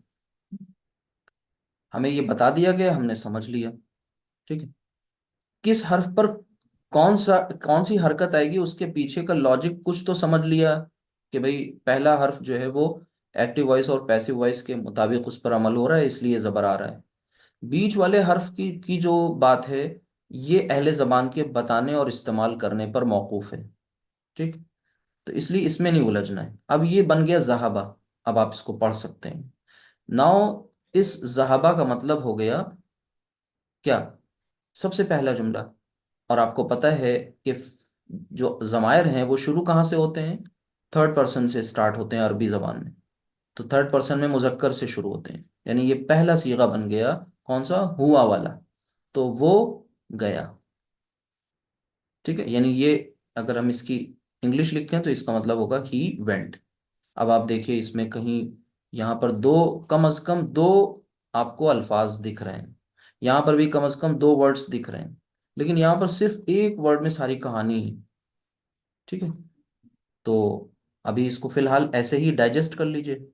हमें ये बता दिया गया, हमने समझ लिया। ठीक है। किस हर्फ पर कौन सी हरकत आएगी, उसके पीछे का लॉजिक कुछ तो समझ लिया, कि भाई पहला हर्फ जो है वो एक्टिव वॉइस और पैसिव वॉइस के मुताबिक उस पर अमल हो रहा है, इसलिए जबर आ रहा है। बीच वाले हर्फ की जो बात है, ये अहले ज़बान के बताने और इस्तेमाल करने पर मौकूफ है। ठीक। तो इसलिए इसमें नहीं उलझना है। अब ये बन गया जहाबा, अब आप इसको पढ़ सकते हैं। नाउ इस जहाबा का मतलब हो गया क्या? सबसे पहला जुमला। और आपको पता है कि जो जमायर हैं वो शुरू कहाँ से होते हैं? थर्ड पर्सन से स्टार्ट होते हैं अरबी ज़बान में। तो थर्ड पर्सन में मुजक्कर से शुरू होते हैं, यानी ये पहला सीगा बन गया, कौन सा? हुआ वाला। तो वो गया। ठीक है, यानी ये अगर हम इसकी इंग्लिश लिखें तो इसका मतलब होगा ही वेंट। अब आप देखिए इसमें कहीं यहाँ पर दो, कम अज कम दो आपको अल्फाज दिख रहे हैं, यहाँ पर भी कम अज कम 2 वर्ड्स दिख रहे हैं, लेकिन यहाँ पर सिर्फ एक वर्ड में सारी कहानी है। ठीक है। तो अभी इसको फिलहाल ऐसे ही डाइजेस्ट कर लीजिए।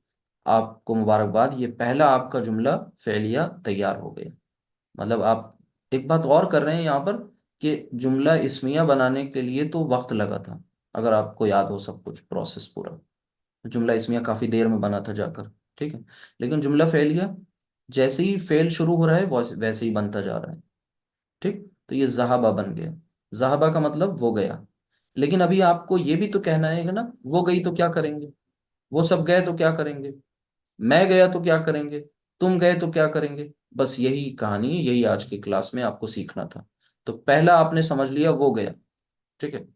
आपको मुबारकबाद, ये पहला आपका जुमला फ़ेलिया तैयार हो गया। मतलब आप एक बात और कर रहे हैं यहाँ पर, कि जुमला इस्मिया बनाने के लिए तो वक्त लगा था, अगर आपको याद हो सब कुछ प्रोसेस पूरा। जुमला इस्मिया काफ़ी देर में बना था जाकर। ठीक है। लेकिन जुमला फ़ेलिया जैसे ही फेल शुरू हो रहा है वैसे ही बनता जा रहा है। ठीक। तो ये जहाबा बन गया। जहाबा का मतलब वो गया। लेकिन अभी आपको ये भी तो कहना है ना, वो गई तो क्या करेंगे? वो सब गए तो क्या करेंगे? मैं गया तो क्या करेंगे? तुम गए तो क्या करेंगे? बस यही कहानी है, यही आज की क्लास में आपको सीखना था। तो पहला आपने समझ लिया, वो गया। ठीक है।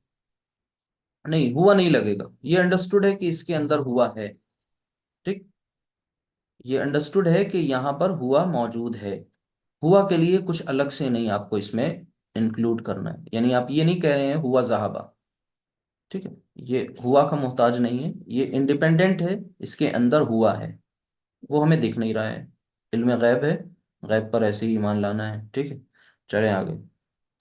नहीं, हुआ नहीं लगेगा, ये अंडरस्टूड है कि इसके अंदर हुआ है। ठीक। ये अंडरस्टूड है कि यहाँ पर हुआ मौजूद है। हुआ के लिए कुछ अलग से नहीं आपको इसमें इंक्लूड करना है। यानी आप ये नहीं कह रहे हैं हुआ जहाबा, ठीक है, ये हुआ का मोहताज नहीं है, ये इंडिपेंडेंट है, इसके अंदर हुआ है, वो हमें दिख नहीं रहा है, इल्म गैब है, गैब पर ऐसे ही ईमान लाना है, ठीक है। चले आगे।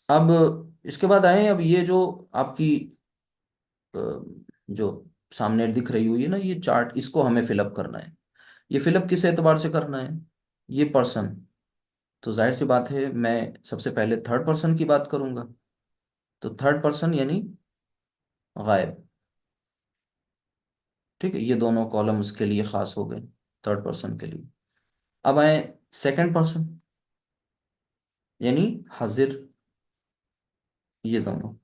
अब इसके बाद आए, अब ये जो आपकी अ, जो सामने दिख रही हुई है ना ये चार्ट, इसको हमें फिलअप करना है। ये फिलअप किस एतबार से करना है? ये पर्सन, तो जाहिर सी बात है मैं सबसे पहले थर्ड पर्सन की बात करूंगा। तो थर्ड पर्सन यानी गायब, ठीक है, ये दोनों कॉलम उसके लिए खास हो गए, थर्ड पर्सन के लिए। अब आए सेकंड पर्सन यानी हाजिर, ये दोनों,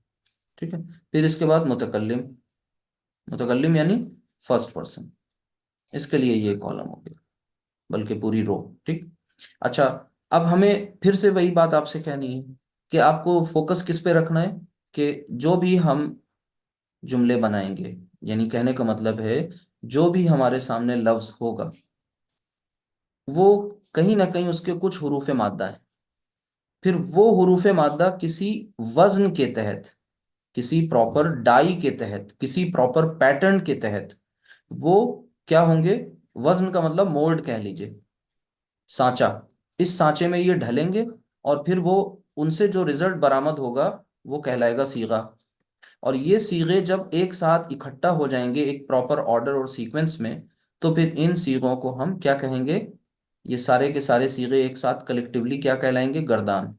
ठीक है। फिर इसके बाद मुतकल्लिम, मुतकल्लिम यानी फर्स्ट पर्सन, इसके लिए ये कॉलम हो गया, बल्कि पूरी रो, ठीक। अच्छा, अब हमें फिर से वही बात आपसे कहनी है कि आपको फोकस किस पे रखना है, कि जो भी हम जुमले बनाएंगे, यानी कहने का मतलब है जो भी हमारे सामने लफ्ज होगा वो कहीं ना कहीं उसके कुछ हुरूफ मादा है, फिर वो हुरूफ मादा किसी वजन के तहत, किसी प्रॉपर डाई के तहत, किसी प्रॉपर पैटर्न के तहत वो क्या होंगे, वजन का मतलब मोल्ड कह लीजिए, सांचा, इस सांचे में ये ढलेंगे, और फिर वो उनसे जो रिजल्ट बरामद होगा वो कहलाएगा सीगा। और ये सीगे जब एक साथ इकट्ठा हो जाएंगे एक प्रॉपर ऑर्डर और सीक्वेंस में, तो फिर इन सीगों को हम क्या कहेंगे, ये सारे के सारे सीगे एक साथ कलेक्टिवली क्या कहलाएंगे, गर्दान।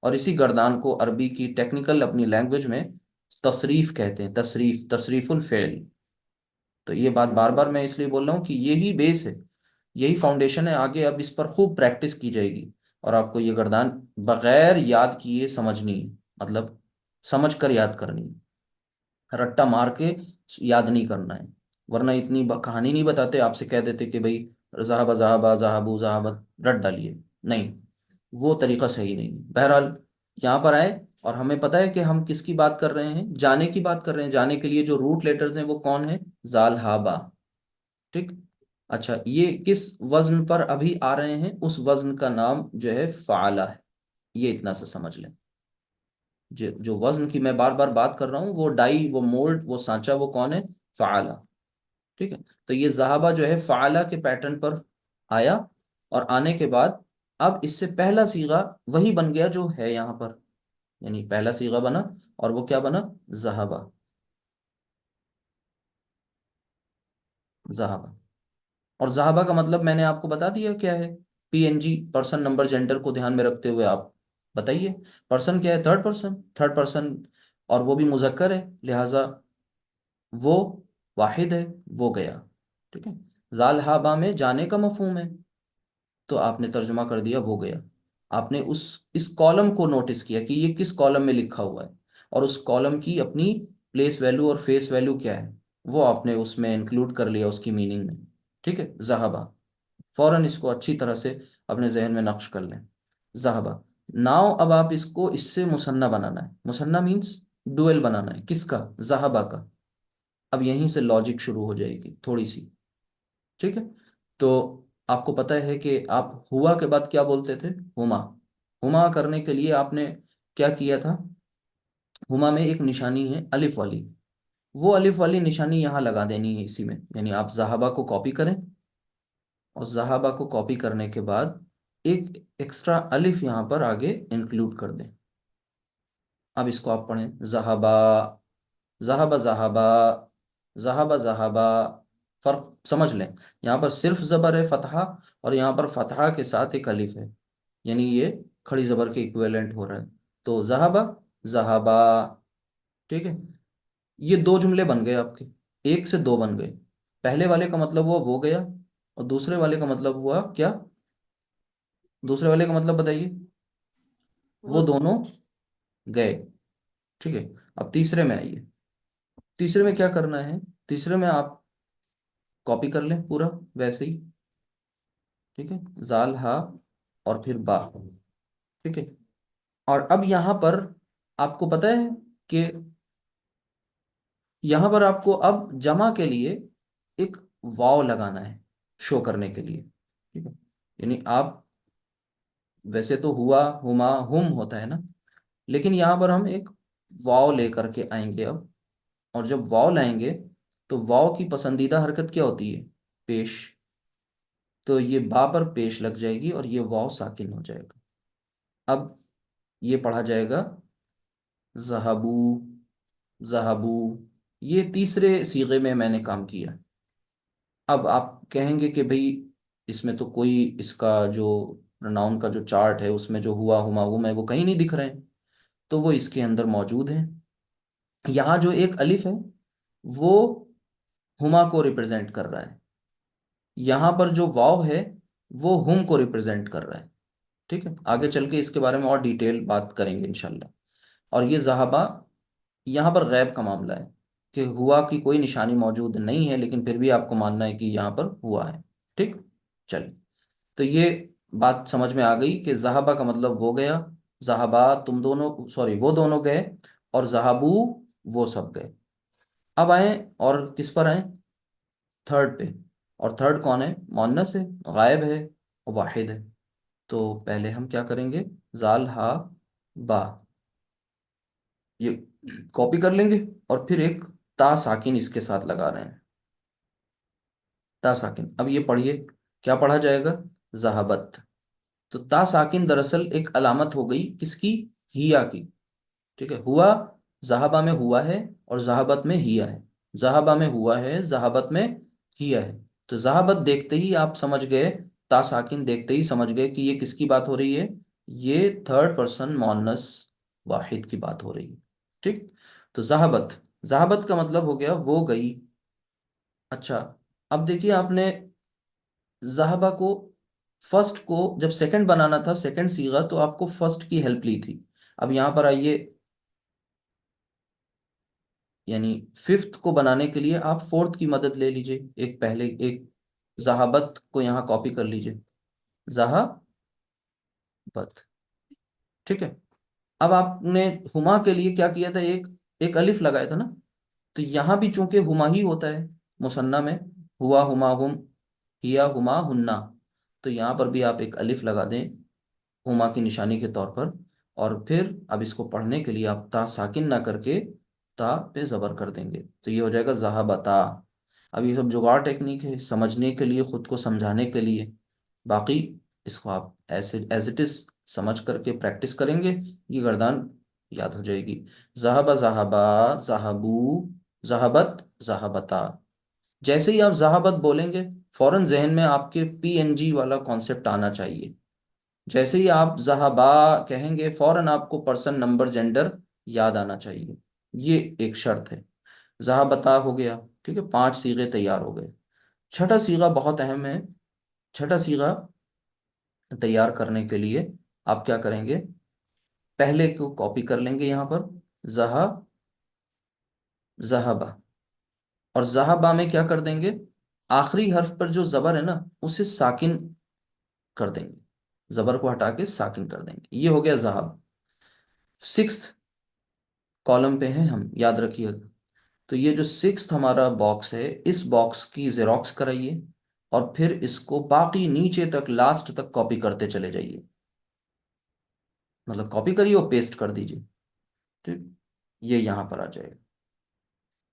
और इसी गर्दान को अरबी की टेक्निकल अपनी लैंग्वेज में तसरीफ कहते हैं, तसरीफ, तसरीफुल फेल। तो ये बात बार बार मैं इसलिए बोल रहा हूँ कि यही बेस है, यही फाउंडेशन है, आगे अब इस पर खूब प्रैक्टिस की जाएगी, और आपको ये गर्दान बगैर याद किए समझनी है, मतलब समझ कर याद करनी है, रट्टा मार के याद नहीं करना है। वरना इतनी कहानी नहीं बताते, आपसे कह देते कि भाई जहाबा जहाबा जहाबू जहाबा, रट डालिए, नहीं, वो तरीका सही नहीं है। बहरहाल यहाँ पर आए, और हमें पता है कि हम किसकी बात कर रहे हैं, जाने की बात कर रहे हैं। जाने के लिए जो रूट लेटर्स हैं वो कौन है, जाल हा बा, ठीक। अच्छा, ये किस वजन पर अभी आ रहे हैं, उस वजन का नाम जो है फाला है, ये इतना सा समझ लें। जो जो वजन की मैं बार बार बात कर रहा हूँ, वो डाई, वो मोल्ड, वो सांचा, वो कौन है, फाला, ठीक है। तो ये जहाबा जो है फाला के पैटर्न पर आया, और आने के बाद अब इससे पहला सीगा वही बन गया जो है यहाँ पर, यानी पहला सीगा बना, और वो क्या बना, जहाबा, जहाबा। और जहाबा का मतलब मैंने आपको बता दिया क्या है, पीएनजी, पर्सन नंबर जेंडर को ध्यान में रखते हुए आप बताइए। पर्सन क्या है, थर्ड पर्सन, थर्ड पर्सन, और वो भी मुजक्कर है, लिहाजा वो वाहिद है, वो गया, ठीक है। जाल हाबा में जाने का मफहूम है, तो आपने तर्जुमा कर दिया वो गया। आपने उस इस कॉलम को नोटिस किया कि ये किस कॉलम में लिखा हुआ है, और उस कॉलम की अपनी प्लेस वैल्यू और फेस वैल्यू क्या है, वो आपने उसमें इंक्लूड कर लिया उसकी मीनिंग में, ठीक है। जहाबा, फौरन इसको अच्छी तरह से अपने जहन में नक्श कर लें, जहाबा। नाउ अब आप इसको इससे मुसन्ना बनाना है, मुसन्ना मीन्स डुअल बनाना है, किसका, जहाबा का। अब यहीं से लॉजिक शुरू हो जाएगी थोड़ी सी, ठीक है। तो आपको पता है कि आप हुआ के बाद क्या बोलते थे, हुमा। हुमा करने के लिए आपने क्या किया था, हुमा में एक निशानी है अलिफ वाली, वो अलिफ वाली निशानी यहाँ लगा देनी है इसी में, यानी आप जहाबा को कॉपी करें, और जहाबा को कॉपी करने के बाद एक एक्स्ट्रा अलिफ यहाँ पर आगे इंक्लूड कर दें। अब इसको आप पढ़ें, जहाबा, जहाबा जहाबा, जहाबा जहाबा। फर्क समझ लें, यहाँ पर सिर्फ जबर है फतहा, और यहाँ पर फतहा के साथ एक अलिफ है, यानी ये खड़ी जबर के इक्विवेलेंट हो रहा है। तो जहाबा, जहाबा, ठीक है। ये दो जुमले बन गए आपके, एक से दो बन गए। पहले वाले का मतलब हुआ वो गया, और दूसरे वाले का मतलब हुआ क्या, दूसरे वाले का मतलब बताइए, वो दोनों गए, ठीक है। अब तीसरे में आइए, तीसरे में क्या करना है, तीसरे में आप कॉपी कर लें पूरा वैसे ही, ठीक है, जाल हा और फिर बा, ठीक है। और अब यहां पर आपको पता है कि यहां पर आपको अब जमा के लिए एक वाव लगाना है, शो करने के लिए, ठीक है। यानी आप, वैसे तो हुआ, हुमा, हुम होता है ना, लेकिन यहाँ पर हम एक वाव लेकर के आएंगे अब। और जब वाव लाएंगे तो वाव की पसंदीदा हरकत क्या होती है? पेश। तो ये बा पर पेश लग जाएगी और ये वाव साकिन हो जाएगा। अब ये पढ़ा जाएगा जहाबू, जहाबू। ये तीसरे सीगे में मैंने काम किया। अब आप कहेंगे कि भाई इसमें तो कोई, इसका जो प्रोनाउन का जो चार्ट है उसमें जो हुआ हुमा हुम है वो कहीं नहीं दिख रहे हैं। तो वो इसके अंदर मौजूद है। यहाँ जो एक अलिफ है वो हुमा को रिप्रेजेंट कर रहा है। यहाँ पर जो वाव है वो हुम को रिप्रेजेंट कर रहा है। ठीक है, आगे चल के इसके बारे में और डिटेल बात करेंगे इंशाल्लाह। और ये जहाबा, यहाँ पर गैब का मामला है कि हुआ की कोई निशानी मौजूद नहीं है, लेकिन फिर भी आपको मानना है कि यहाँ पर हुआ है। ठीक। चलिए, तो ये बात समझ में आ गई कि जहाबा का मतलब वो गया, जहाबा तुम दोनों, सॉरी वो दोनों गए, और जहाबू वो सब गए। अब आए, और किस पर आए? थर्ड पे। और थर्ड कौन है? मोन्नस है, गायब है, वाहिद है। तो पहले हम क्या करेंगे? जाल हा बा, ये कॉपी कर लेंगे। और फिर एक ता साकिन इसके साथ लगा रहे हैं, ता साकिन। अब ये पढ़िए, क्या पढ़ा जाएगा? जहाबत। तो ता साकिन दरअसल एक अलामत हो गई किसकी? हिया की। ठीक है, हुआ जहाबा में हुआ है और जहाबत में हिया है। जहाबा में हुआ है, जहाबत में हिया है। तो जहाबत देखते ही आप समझ गए, ता साकिन देखते ही समझ गए कि ये किसकी बात हो रही है? ये थर्ड पर्सन मोनस वाहिद की बात हो रही है। ठीक। तो जहाबत, जहाबत का मतलब हो गया वो गई। अच्छा, अब देखिए आपने जहाबा को, फर्स्ट को जब सेकंड बनाना था, सेकंड सीगा, तो आपको फर्स्ट की हेल्प ली थी। अब यहां पर आइए, यानी फिफ्थ को बनाने के लिए आप फोर्थ की मदद ले लीजिए। एक पहले एक जहाबत को यहाँ कॉपी कर लीजिए, जहाबत। ठीक है। अब आपने हुमा के लिए क्या किया था? एक एक अलिफ लगाया था ना। तो यहाँ भी चूंकि हुमा ही होता है मुसन्ना में, हुआ हुमा हुम, हिया हुमा हुन्ना, तो यहाँ पर भी आप एक अलिफ लगा दें हुमा की निशानी के तौर पर। और फिर अब इसको पढ़ने के लिए आप ता साकिन ना करके ता पे ज़बर कर देंगे, तो ये हो जाएगा ज़हाबता। अब ये सब जुगाड़ टेक्निक है, समझने के लिए, खुद को समझाने के लिए। बाकी इसको आप ऐसे एज इट इज़ समझ करके प्रैक्टिस करेंगे, ये गर्दान याद हो जाएगी। ज़हाबा ज़हाबा, ज़हाबू, ज़हाबत, ज़हाबता। जैसे ही आप ज़हाबत बोलेंगे, फौरन जहन में आपके पीएनजी वाला कॉन्सेप्ट आना चाहिए। जैसे ही आप जहाबा कहेंगे, फौरन आपको पर्सन नंबर जेंडर याद आना चाहिए। ये एक शर्त है। जहाबता हो गया। ठीक है, 5 सीगे तैयार हो गए। छठा सीगा बहुत अहम है। छठा सीगा तैयार करने के लिए आप क्या करेंगे? पहले को कॉपी कर लेंगे यहाँ पर, जहा, जहाबा। और जहाबा में क्या कर देंगे? आखिरी हर्फ पर जो जबर है ना, उसे साकिन कर देंगे। जबर को हटा के साकिन कर देंगे। ये हो गया जहाब। सिक्स्थ कॉलम पे हैं हम, याद रखिएगा। तो ये जो सिक्स्थ हमारा बॉक्स है, इस बॉक्स की जेरोक्स कराइए और फिर इसको बाकी नीचे तक, लास्ट तक कॉपी करते चले जाइए। मतलब कॉपी करिए और पेस्ट कर दीजिए। ठीक, ये यहाँ पर आ जाएगा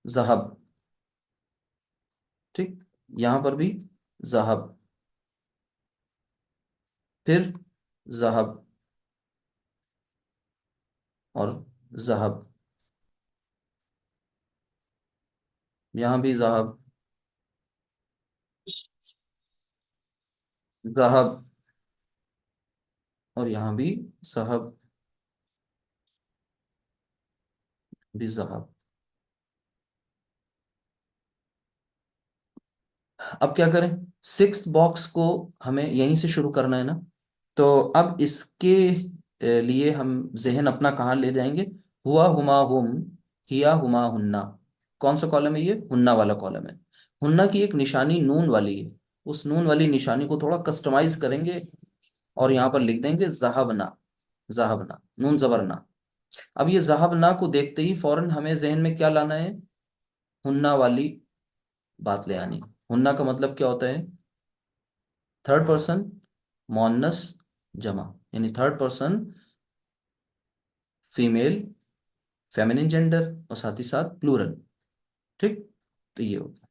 जहब। ठीक, यहाँ पर भी जहब, फिर जहब, और जहब, यहाँ भी जहब, जहब, और यहाँ भी जहब, भी जहब। अब क्या करें? सिक्स्थ बॉक्स को हमें यहीं से शुरू करना है ना। तो अब इसके लिए हम जहन अपना कहाँ ले जाएंगे? हुआ हुमा हुम, हिया हुमा हुन्ना। कौन सा कॉलम है ये? हुन्ना वाला कॉलम है। हुन्ना की एक निशानी नून वाली है। उस नून वाली निशानी को थोड़ा कस्टमाइज करेंगे और यहाँ पर लिख देंगे जहाबना। जहाबना, नून जबरना। अब ये जहाबना को देखते ही फौरन हमें जहन में क्या लाना है? हुन्ना वाली बात ले आनी। हुन्ना का मतलब क्या होता है? थर्ड पर्सन मोन्नस जमा, यानी third person female, feminine gender, और साथ ही साथ प्लूरल। ठीक, तो ये हो गया।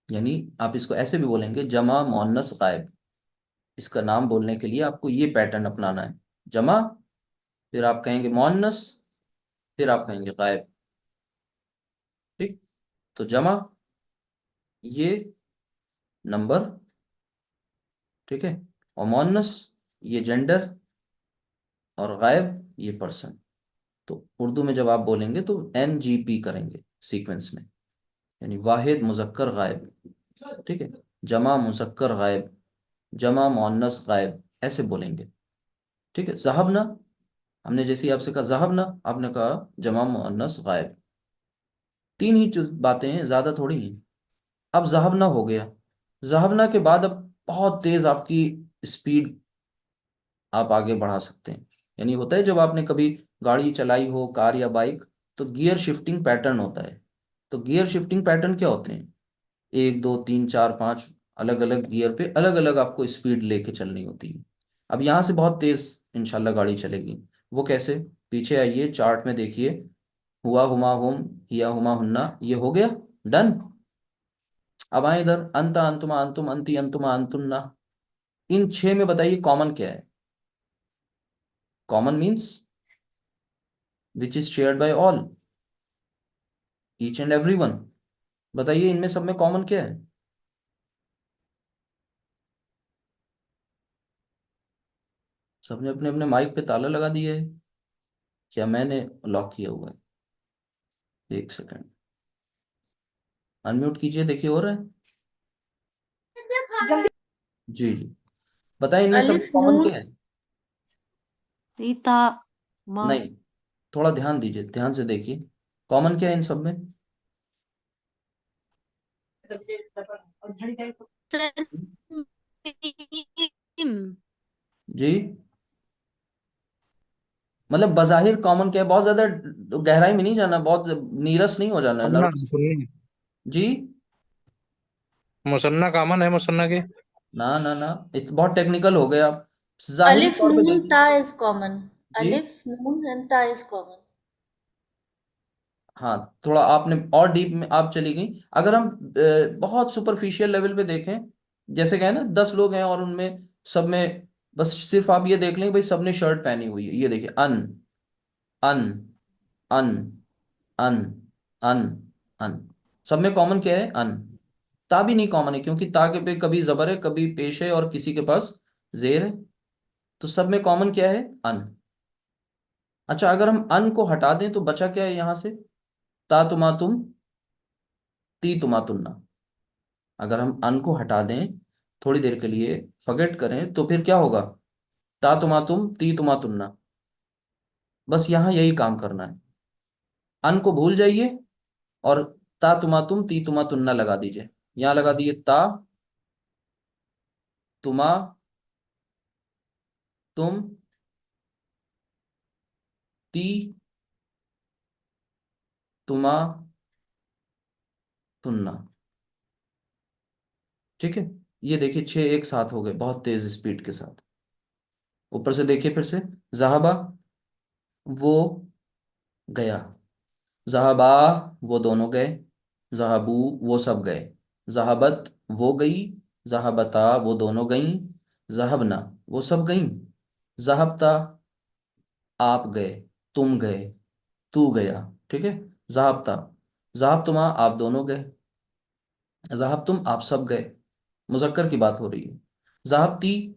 यानी आप इसको ऐसे भी बोलेंगे, जमा मुअन्नस गायब। इसका नाम बोलने के लिए आपको ये पैटर्न अपनाना है। जमा, फिर आप कहेंगे मुअन्नस, फिर आप कहेंगे गायब। ठीक, तो जमा ये नंबर, ठीक है, और मुअन्नस ये जेंडर, और गायब ये पर्सन। तो उर्दू में जब आप बोलेंगे तो NGP करेंगे सीक्वेंस में, यानी वाहिद मुजक्कर गायब। ठीक है, जमा मुजक्कर गायब, जमा मुअन्नस गायब, ऐसे बोलेंगे। ठीक है, ज़हबना, हमने जैसे ही आपसे कहा ज़हबना, आपने कहा जमा मुअन्नस गायब। तीन ही जो बातें हैं, ज़्यादा थोड़ी हैं। अब ज़हबना हो गया। ज़हबना के बाद अब बहुत तेज़ आपकी स्पीड आप आगे बढ़ा सकते हैं। यानी होता है जब आपने कभी गाड़ी चलाई हो, कार या बाइक, तो गियर शिफ्टिंग पैटर्न होता है। तो गियर शिफ्टिंग पैटर्न क्या होते हैं? एक, दो, तीन, चार, पांच अलग अलग गियर पे अलग अलग आपको स्पीड लेके चलनी होती है। अब यहाँ से बहुत तेज इंशाल्लाह गाड़ी चलेगी। वो कैसे? पीछे आइए, चार्ट में देखिए। हुआ, हुमा, हुम, हिया, हुमा, हुन्ना, ये हो गया डन। अब आए इधर, अंता, अंतुमा, अंतुम, अंती, अंतुमा, अंतुन्ना। इन छह में बताइए कॉमन क्या है? Common means which is shared by all, each and every one. बताइए इनमें सब में कॉमन क्या है? सबने अपने अपने माइक पे ताला लगा दिया है, क्या मैंने लॉक किया हुआ है? एक सेकंड, अनम्यूट कीजिए, देखिए हो रहा है। जी जी, बताइए इनमें सब में अलिफ कॉमन नून क्या है? रीता माँ। नहीं, थोड़ा ध्यान दीजिए, ध्यान से देखिए, कॉमन क्या है इन सब में? तस्मीम। जी, मतलब बज़ाहिर कॉमन क्या है, बहुत ज्यादा गहराई में नहीं जाना, बहुत नीरस नहीं हो जाना है, मुसन्ना नर्वस। मुसन्ना जी, मुसन्ना कॉमन है मुसन्ना के। ना ना ना, बहुत टेक्निकल हो गए आप। जाहिरी अलिफ तौर पे नून देखिए। ता इज कॉमन। जी, अलिफ नून एंड ता इज कॉमन। हाँ, थोड़ा आपने और डीप में आप चली गई। अगर हम बहुत सुपरफिशियल लेवल पे देखें, जैसे कहें ना 10 लोग हैं और उनमें सब में बस सिर्फ आप ये देख लें भाई सबने शर्ट पहनी हुई है, ये देखिए, अन, अन, अन, अन, अन, अन, सब में कॉमन क्या है? अन। ता भी नहीं कॉमन है, क्योंकि ता के पे कभी जबर है, कभी पेश है, और किसी के पास जेर है। तो सब में कॉमन क्या है? अन। अच्छा, अगर हम अन को हटा दें तो बचा क्या है यहाँ से? ता, तुमा, तुम, ती, तुमा, तुन्ना। अगर हम अन को हटा दें थोड़ी देर के लिए, फॉरगेट करें, तो फिर क्या होगा? ता, तुमा, तुम, ती, तुमा, तुन्ना। बस यहाँ यही काम करना है। अन को भूल जाइए और ता, तुमा, तुम, ती, तुमा, तुन्ना लगा दीजिए। यहाँ लगा दिए ता, तुमा, तुम, ती, तुमा, तुन्ना। ठीक है, ये देखिए छह एक साथ हो गए बहुत तेज स्पीड के साथ। ऊपर से देखिए फिर से, जहाबा वो गया, जहाबा वो दोनों गए, जहाबू वो सब गए, जहाबत वो गई, जहाबता वो दोनों गईं, जहबना वो सब गईं, जहबता आप गए, तुम गए, तू गया। ठीक है, जहाबता, जहाब तुमा आप दोनों गए, जहाब तुम आप सब गए, मुजक्कर की बात हो रही है। जहाबती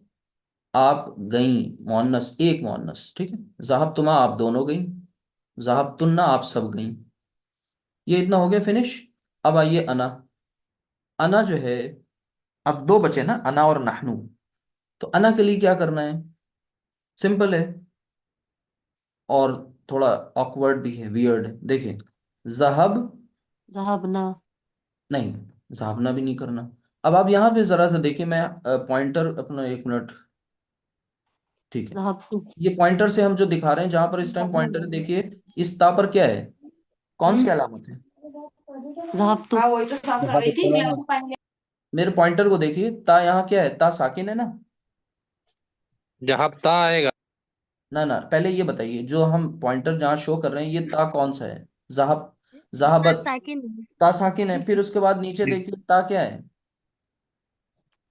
आप गईं, मुअन्नस एक मुअन्नस। ठीक है, जहाब तुमा आप दोनों गईं, जहाब तुन्ना आप सब गईं। ये इतना हो गया फिनिश। अब आइए अना। अना जो है, अब दो बचे ना, अना और नहनु। तो अना के लिए क्या करना है? सिंपल है, और थोड़ा ऑकवर्ड भी है, वियर्ड है, देखिए, जहब, ज़हबना। नहीं, जहाबना भी नहीं करना। अब आप यहाँ पे जरा सा देखिए, मैं पॉइंटर अपना, एक मिनट, ठीक है, ज़हबतु। ये पॉइंटर से हम जो दिखा रहे हैं, जहां पर इस टाइम पॉइंटर है, देखिए इस ता पर क्या है, कौन सी अलामत है? ज़हबतु। हाँ वही तो साफ कर जहाँ रही थी, बता ग्लास में पानी मेरे पॉइंटर को देखिए, ता यहाँ क्या है? ता साकिन है ना। जहाँ ता आएगा ना ना, पहले ये बताइए, जो हम पॉइंटर जहाँ शो कर रहे हैं, ये ता कौन सा है? जहाब, ता जहाबत। साकिन ता साकिन है। फिर उसके बाद नीचे जी। देखिए, ता क्या है?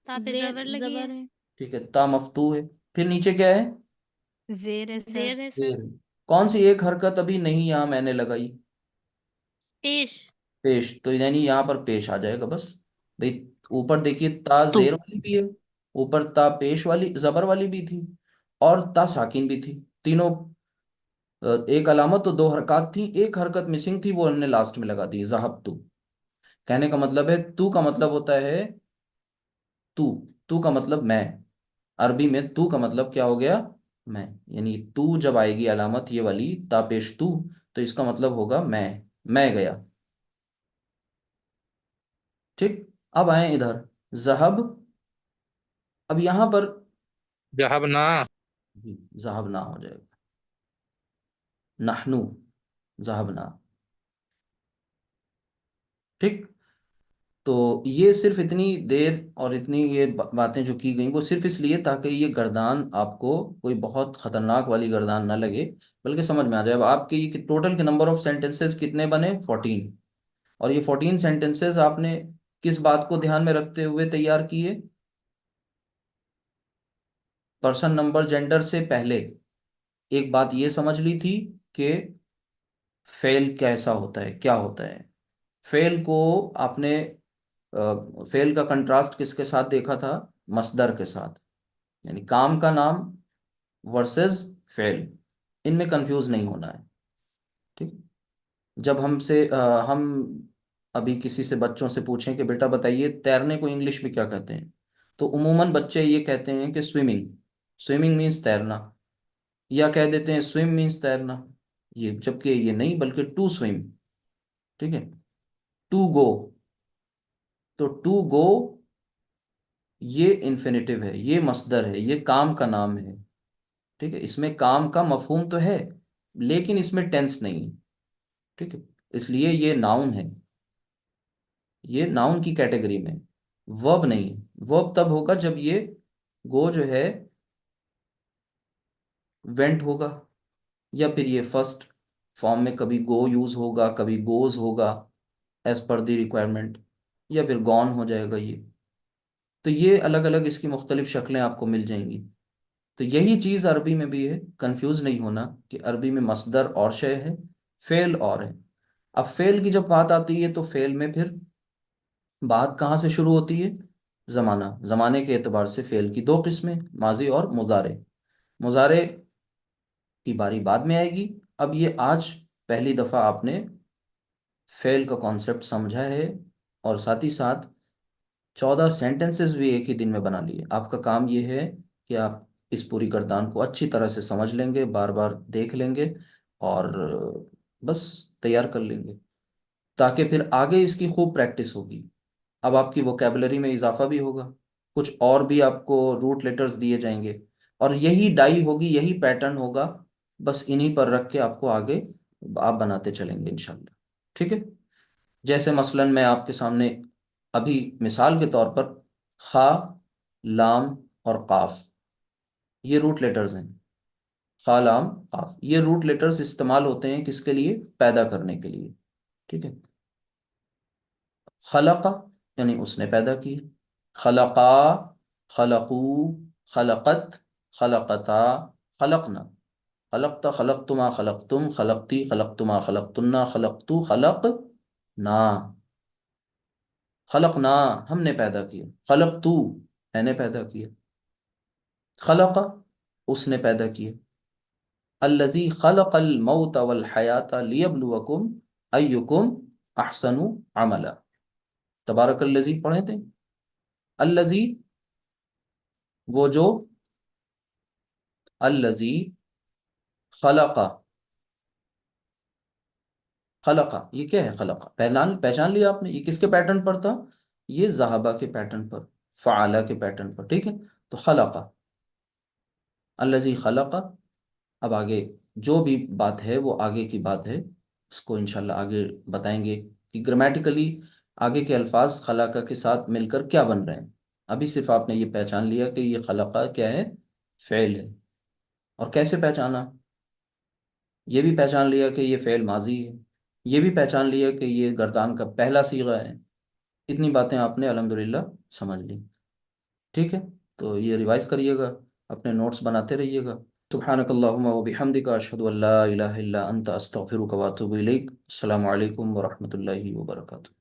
ता पे जबर लगी है। ठीक है, ता मफ्तू है। फिर नीचे क्या है? जेर है सर। जेर है सर। कौन सी एक हरकत अभी नहीं यहाँ मैंने लगाई? पेश। पेश, तो यानी यहाँ पर पेश आ जाएगा बस। भाई, ऊपर देखिए, ता तू। जेर वाली भी है, ऊपर ता पेश वाली जबर वाली भी थी, और ता साकिन भी थी। तीनों एक अलामत तो दो हरकत थी, एक हरकत मिसिंग थी, वो हमने लास्ट में लगा दी, ज़हब तू। कहने का मतलब है, तू का मतलब होता है तू। तू का मतलब मैं। अरबी में तू का मतलब क्या हो गया? मैं। यानी तू जब आएगी अलामत ये वाली, ता पेश तू, तो इसका मतलब होगा मैं गया। ठीक। अब आए इधर, जहब। अब यहां पर जहाब ना। जहब ना हो जाएगा, नहनु जहब ना। ठीक। तो ये सिर्फ इतनी देर और इतनी ये बातें जो की गई, वो सिर्फ इसलिए ताकि ये गर्दान आपको कोई बहुत खतरनाक वाली गर्दान ना लगे, बल्कि समझ में आ जाए। अब आपके ये टोटल के नंबर ऑफ सेंटेंसेस कितने बने? 14। और ये 14 सेंटेंसेस आपने किस बात को ध्यान में रखते हुए तैयार किए? पर्सन नंबर जेंडर से पहले एक बात ये समझ ली थी कि फेल कैसा होता है, क्या होता है। फेल को आपने, फेल का कंट्रास्ट किसके साथ देखा था? मसदर के साथ। यानी काम का नाम वर्सेस फेल, इनमें कंफ्यूज नहीं होना है। ठीक। जब हम अभी किसी से, बच्चों से पूछें कि बेटा बताइए तैरने को इंग्लिश में क्या कहते हैं, तो उमूमन बच्चे ये कहते हैं कि स्विमिंग। स्विमिंग मीन्स तैरना, या कह देते हैं स्विम मीन्स तैरना। ये जबकि ये नहीं, बल्कि टू स्विम। ठीक है। टू गो, तो टू गो ये इन्फिनिटिव है, ये मसदर है, ये काम का नाम है। ठीक है, इसमें काम का मफहूम तो है, लेकिन इसमें टेंस नहीं है। ठीक है, इसलिए ये नाउन है, ये नाउन की कैटेगरी में, वर्ब नहीं। वर्ब तब होगा जब ये गो जो है वेंट होगा, या फिर ये फर्स्ट फॉर्म में कभी गो यूज होगा, कभी गोज होगा, एज पर द रिक्वायरमेंट, या फिर गॉन हो जाएगा ये। तो ये अलग अलग इसकी मुख्तलिफ शक्लें आपको मिल जाएंगी। तो यही चीज़ अरबी में भी है, कंफ्यूज नहीं होना कि अरबी में मसदर और शय है, फेल और है। अब फेल की जब बात आती है, तो फेल में फिर बात कहाँ से शुरू होती है? ज़माना। ज़माने के एतबार से फेल की दो किस्में, माजी और मुजारे। मुजारे की बारी बाद में आएगी। अब ये आज पहली दफ़ा आपने फेल का कॉन्सेप्ट समझा है, और साथ ही साथ 14 सेंटेंसेस भी एक ही दिन में बना लिए। आपका काम ये है कि आप इस पूरी गर्दान को अच्छी तरह से समझ लेंगे, बार बार देख लेंगे, और बस तैयार कर लेंगे, ताकि फिर आगे इसकी खूब प्रैक्टिस होगी। अब आपकी वोकेबलरी में इजाफा भी होगा, कुछ और भी आपको रूट लेटर्स दिए जाएंगे, और यही डाई होगी, यही पैटर्न होगा। बस इन्हीं पर रख के आपको आगे आप बनाते चलेंगे इंशाल्लाह। ठीक है। जैसे मसलन मैं आपके सामने अभी मिसाल के तौर पर, खा, लाम और काफ, ये रूट लेटर्स हैं। खा, लाम, काफ, ये रूट लेटर्स इस्तेमाल होते हैं किसके लिए? पैदा करने के लिए। ठीक है। खलका यानी उसने पैदा की, खलका, खलकू, खलकत, खलकता, खलकना, खलकता, खलकतुमा, खलकतुम, खलकती, खलकतुमा, खलकतुन्ना, खलकतु, खलक ना, खलकना हमने पैदा किया, खलकतू मैंने पैदा किया, खलक उसने पैदा किया। अल्लज़ी खलक़ल मौत वल हयाता लियब्लुवकुम अय्युकुम अहसनु अमला। तबारकल्लज़ी पढ़े थे। अल्लज़ी वो जो, अल्लज़ी खलक़ा, खलक़ा ये क्या है? खलक़ा पहचान पहचान लिया आपने, ये किसके पैटर्न पर था? ये ज़हाबा के पैटर्न पर, फ़अला के पैटर्न पर। ठीक है। तो खलक़ा, अल्लज़ी खलक़ा। अब आगे जो भी बात है वो आगे की बात है, उसको इंशाल्लाह आगे बताएंगे कि ग्रामेटिकली आगे के अल्फाज खलाका के साथ मिलकर क्या बन रहे हैं। अभी सिर्फ आपने ये पहचान लिया कि ये खलका क्या है? फ़ेल है। और कैसे पहचाना? ये भी पहचान लिया कि ये फ़ेल माजी है, ये भी पहचान लिया कि ये गर्दान का पहला सीगा है। इतनी बातें आपने अल्हम्दुलिल्लाह समझ ली। ठीक है, तो ये रिवाइज करिएगा, अपने नोट्स बनाते रहिएगा। सुब्हानकल्लाहुम्मा व बिहम्दिका अशहदु अल्ला इलाहा इल्ला अंता अस्तगफिरुका व अतूबु इलैक। अस्सलामु अलैकुम व रहमतुल्लाहि व बरकातुहू।